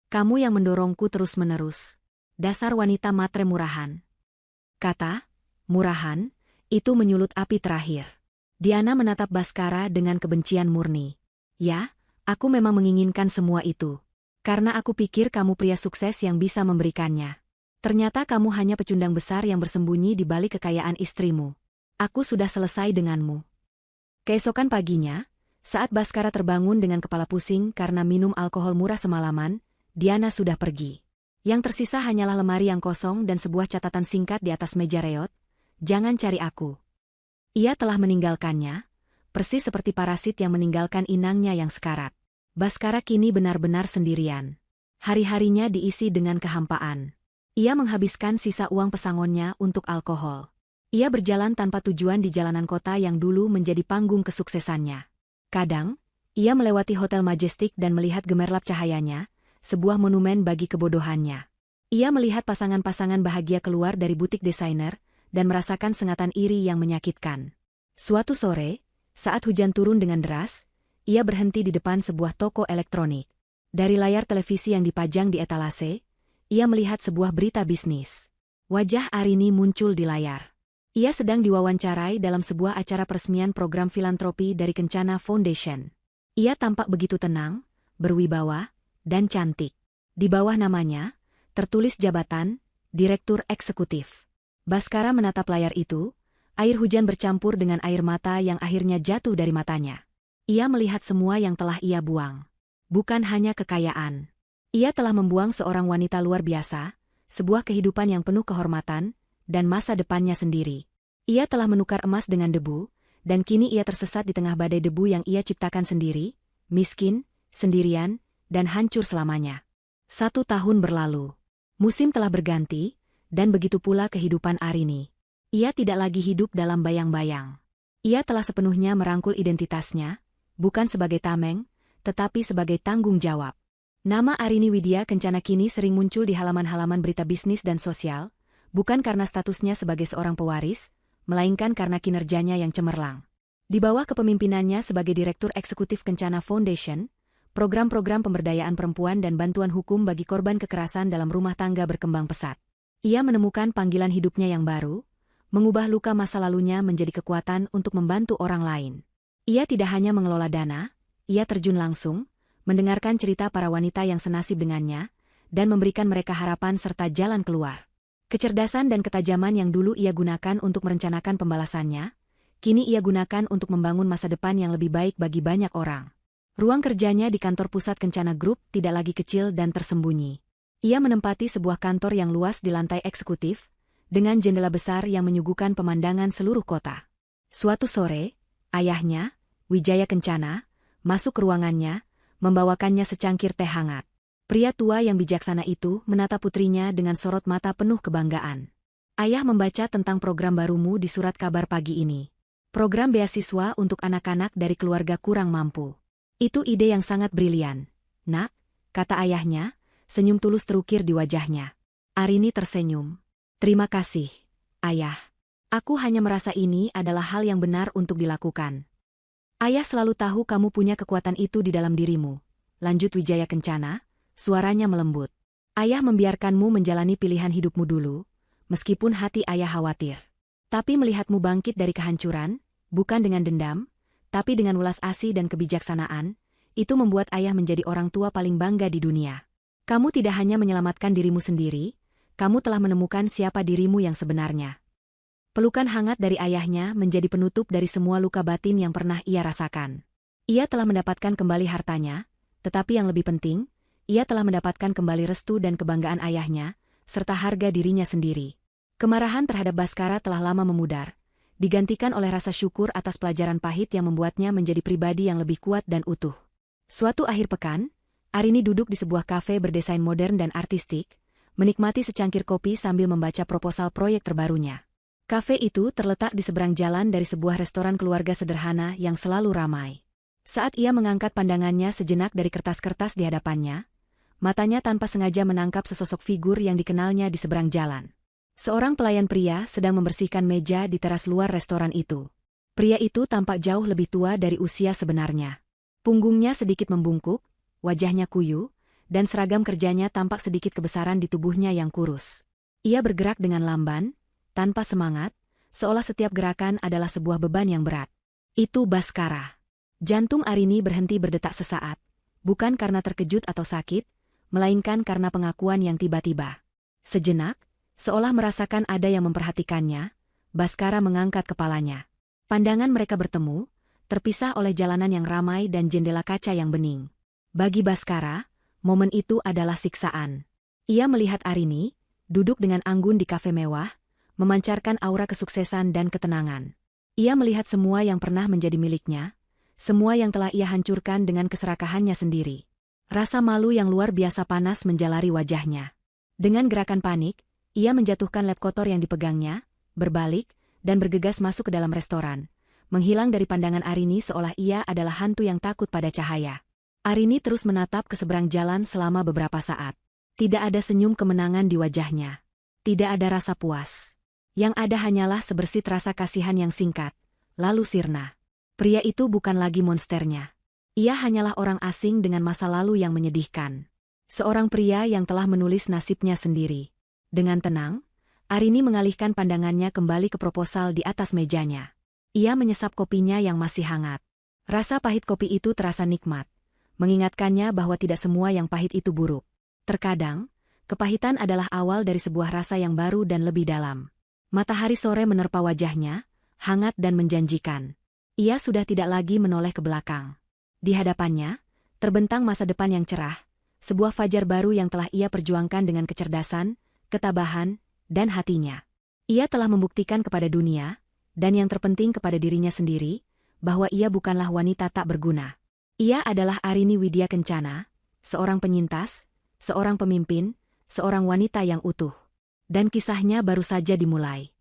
Kamu yang mendorongku terus-menerus. Dasar wanita matre murahan." Kata murahan itu menyulut api terakhir. Diana menatap Bhaskara dengan kebencian murni. "Ya, aku memang menginginkan semua itu. Karena aku pikir kamu pria sukses yang bisa memberikannya. Ternyata kamu hanya pecundang besar yang bersembunyi di balik kekayaan istrimu. Aku sudah selesai denganmu." Keesokan paginya, saat Bhaskara terbangun dengan kepala pusing karena minum alkohol murah semalaman, Diana sudah pergi. Yang tersisa hanyalah lemari yang kosong dan sebuah catatan singkat di atas meja reot, "Jangan cari aku." Ia telah meninggalkannya, persis seperti parasit yang meninggalkan inangnya yang sekarat. Bhaskara kini benar-benar sendirian. Hari-harinya diisi dengan kehampaan. Ia menghabiskan sisa uang pesangonnya untuk alkohol. Ia berjalan tanpa tujuan di jalanan kota yang dulu menjadi panggung kesuksesannya. Kadang, ia melewati Hotel Majestic dan melihat gemerlap cahayanya, sebuah monumen bagi kebodohannya. Ia melihat pasangan-pasangan bahagia keluar dari butik desainer, dan merasakan sengatan iri yang menyakitkan. Suatu sore, saat hujan turun dengan deras, ia berhenti di depan sebuah toko elektronik. Dari layar televisi yang dipajang di etalase, ia melihat sebuah berita bisnis. Wajah Arini muncul di layar. Ia sedang diwawancarai dalam sebuah acara peresmian program filantropi dari Kencana Foundation. Ia tampak begitu tenang, berwibawa, dan cantik. Di bawah namanya, tertulis jabatan, Direktur Eksekutif. Bhaskara menatap layar itu, air hujan bercampur dengan air mata yang akhirnya jatuh dari matanya. Ia melihat semua yang telah ia buang. Bukan hanya kekayaan. Ia telah membuang seorang wanita luar biasa, sebuah kehidupan yang penuh kehormatan, dan masa depannya sendiri. Ia telah menukar emas dengan debu, dan kini ia tersesat di tengah badai debu yang ia ciptakan sendiri, miskin, sendirian, dan hancur selamanya. 1 tahun berlalu. Musim telah berganti, dan begitu pula kehidupan Arini. Ia tidak lagi hidup dalam bayang-bayang. Ia telah sepenuhnya merangkul identitasnya, bukan sebagai tameng, tetapi sebagai tanggung jawab. Nama Arini Widya Kencana kini sering muncul di halaman-halaman berita bisnis dan sosial, bukan karena statusnya sebagai seorang pewaris, melainkan karena kinerjanya yang cemerlang. Di bawah kepemimpinannya sebagai Direktur Eksekutif Kencana Foundation, program-program pemberdayaan perempuan dan bantuan hukum bagi korban kekerasan dalam rumah tangga berkembang pesat. Ia menemukan panggilan hidupnya yang baru, mengubah luka masa lalunya menjadi kekuatan untuk membantu orang lain. Ia tidak hanya mengelola dana, ia terjun langsung, mendengarkan cerita para wanita yang senasib dengannya, dan memberikan mereka harapan serta jalan keluar. Kecerdasan dan ketajaman yang dulu ia gunakan untuk merencanakan pembalasannya, kini ia gunakan untuk membangun masa depan yang lebih baik bagi banyak orang. Ruang kerjanya di kantor pusat Kencana Group tidak lagi kecil dan tersembunyi. Ia menempati sebuah kantor yang luas di lantai eksekutif, dengan jendela besar yang menyuguhkan pemandangan seluruh kota. Suatu sore, ayahnya, Wijaya Kencana, masuk ke ruangannya, membawakannya secangkir teh hangat. Pria tua yang bijaksana itu menatap putrinya dengan sorot mata penuh kebanggaan. "Ayah membaca tentang program barumu di surat kabar pagi ini. Program beasiswa untuk anak-anak dari keluarga kurang mampu. Itu ide yang sangat brilian, Nak," kata ayahnya, senyum tulus terukir di wajahnya. Arini tersenyum. "Terima kasih, Ayah. Aku hanya merasa ini adalah hal yang benar untuk dilakukan." "Ayah selalu tahu kamu punya kekuatan itu di dalam dirimu," lanjut Wijaya Kencana, suaranya melembut. "Ayah membiarkanmu menjalani pilihan hidupmu dulu, meskipun hati ayah khawatir. Tapi melihatmu bangkit dari kehancuran, bukan dengan dendam, tapi dengan welas asih dan kebijaksanaan, itu membuat ayah menjadi orang tua paling bangga di dunia. Kamu tidak hanya menyelamatkan dirimu sendiri, kamu telah menemukan siapa dirimu yang sebenarnya." Pelukan hangat dari ayahnya menjadi penutup dari semua luka batin yang pernah ia rasakan. Ia telah mendapatkan kembali hartanya, tetapi yang lebih penting, ia telah mendapatkan kembali restu dan kebanggaan ayahnya, serta harga dirinya sendiri. Kemarahan terhadap Bhaskara telah lama memudar, digantikan oleh rasa syukur atas pelajaran pahit yang membuatnya menjadi pribadi yang lebih kuat dan utuh. Suatu akhir pekan, Arini duduk di sebuah kafe berdesain modern dan artistik, menikmati secangkir kopi sambil membaca proposal proyek terbarunya. Kafe itu terletak di seberang jalan dari sebuah restoran keluarga sederhana yang selalu ramai. Saat ia mengangkat pandangannya sejenak dari kertas-kertas di hadapannya, matanya tanpa sengaja menangkap sesosok figur yang dikenalnya di seberang jalan. Seorang pelayan pria sedang membersihkan meja di teras luar restoran itu. Pria itu tampak jauh lebih tua dari usia sebenarnya. Punggungnya sedikit membungkuk, wajahnya kuyu, dan seragam kerjanya tampak sedikit kebesaran di tubuhnya yang kurus. Ia bergerak dengan lamban, tanpa semangat, seolah setiap gerakan adalah sebuah beban yang berat. Itu Bhaskara. Jantung Arini berhenti berdetak sesaat, bukan karena terkejut atau sakit, melainkan karena pengakuan yang tiba-tiba. Sejenak, seolah merasakan ada yang memperhatikannya, Bhaskara mengangkat kepalanya. Pandangan mereka bertemu, terpisah oleh jalanan yang ramai dan jendela kaca yang bening. Bagi Bhaskara, momen itu adalah siksaan. Ia melihat Arini, duduk dengan anggun di kafe mewah, memancarkan aura kesuksesan dan ketenangan. Ia melihat semua yang pernah menjadi miliknya, semua yang telah ia hancurkan dengan keserakahannya sendiri. Rasa malu yang luar biasa panas menjalari wajahnya. Dengan gerakan panik, ia menjatuhkan lap kotor yang dipegangnya, berbalik, dan bergegas masuk ke dalam restoran, menghilang dari pandangan Arini seolah ia adalah hantu yang takut pada cahaya. Arini terus menatap ke seberang jalan selama beberapa saat. Tidak ada senyum kemenangan di wajahnya. Tidak ada rasa puas. Yang ada hanyalah sebersit rasa kasihan yang singkat, lalu sirna. Pria itu bukan lagi monsternya. Ia hanyalah orang asing dengan masa lalu yang menyedihkan. Seorang pria yang telah menulis nasibnya sendiri. Dengan tenang, Arini mengalihkan pandangannya kembali ke proposal di atas mejanya. Ia menyesap kopinya yang masih hangat. Rasa pahit kopi itu terasa nikmat, mengingatkannya bahwa tidak semua yang pahit itu buruk. Terkadang, kepahitan adalah awal dari sebuah rasa yang baru dan lebih dalam. Matahari sore menerpa wajahnya, hangat dan menjanjikan. Ia sudah tidak lagi menoleh ke belakang. Di hadapannya, terbentang masa depan yang cerah, sebuah fajar baru yang telah ia perjuangkan dengan kecerdasan, ketabahan, dan hatinya. Ia telah membuktikan kepada dunia, dan yang terpenting kepada dirinya sendiri, bahwa ia bukanlah wanita tak berguna. Ia adalah Arini Widya Kencana, seorang penyintas, seorang pemimpin, seorang wanita yang utuh. Dan kisahnya baru saja dimulai.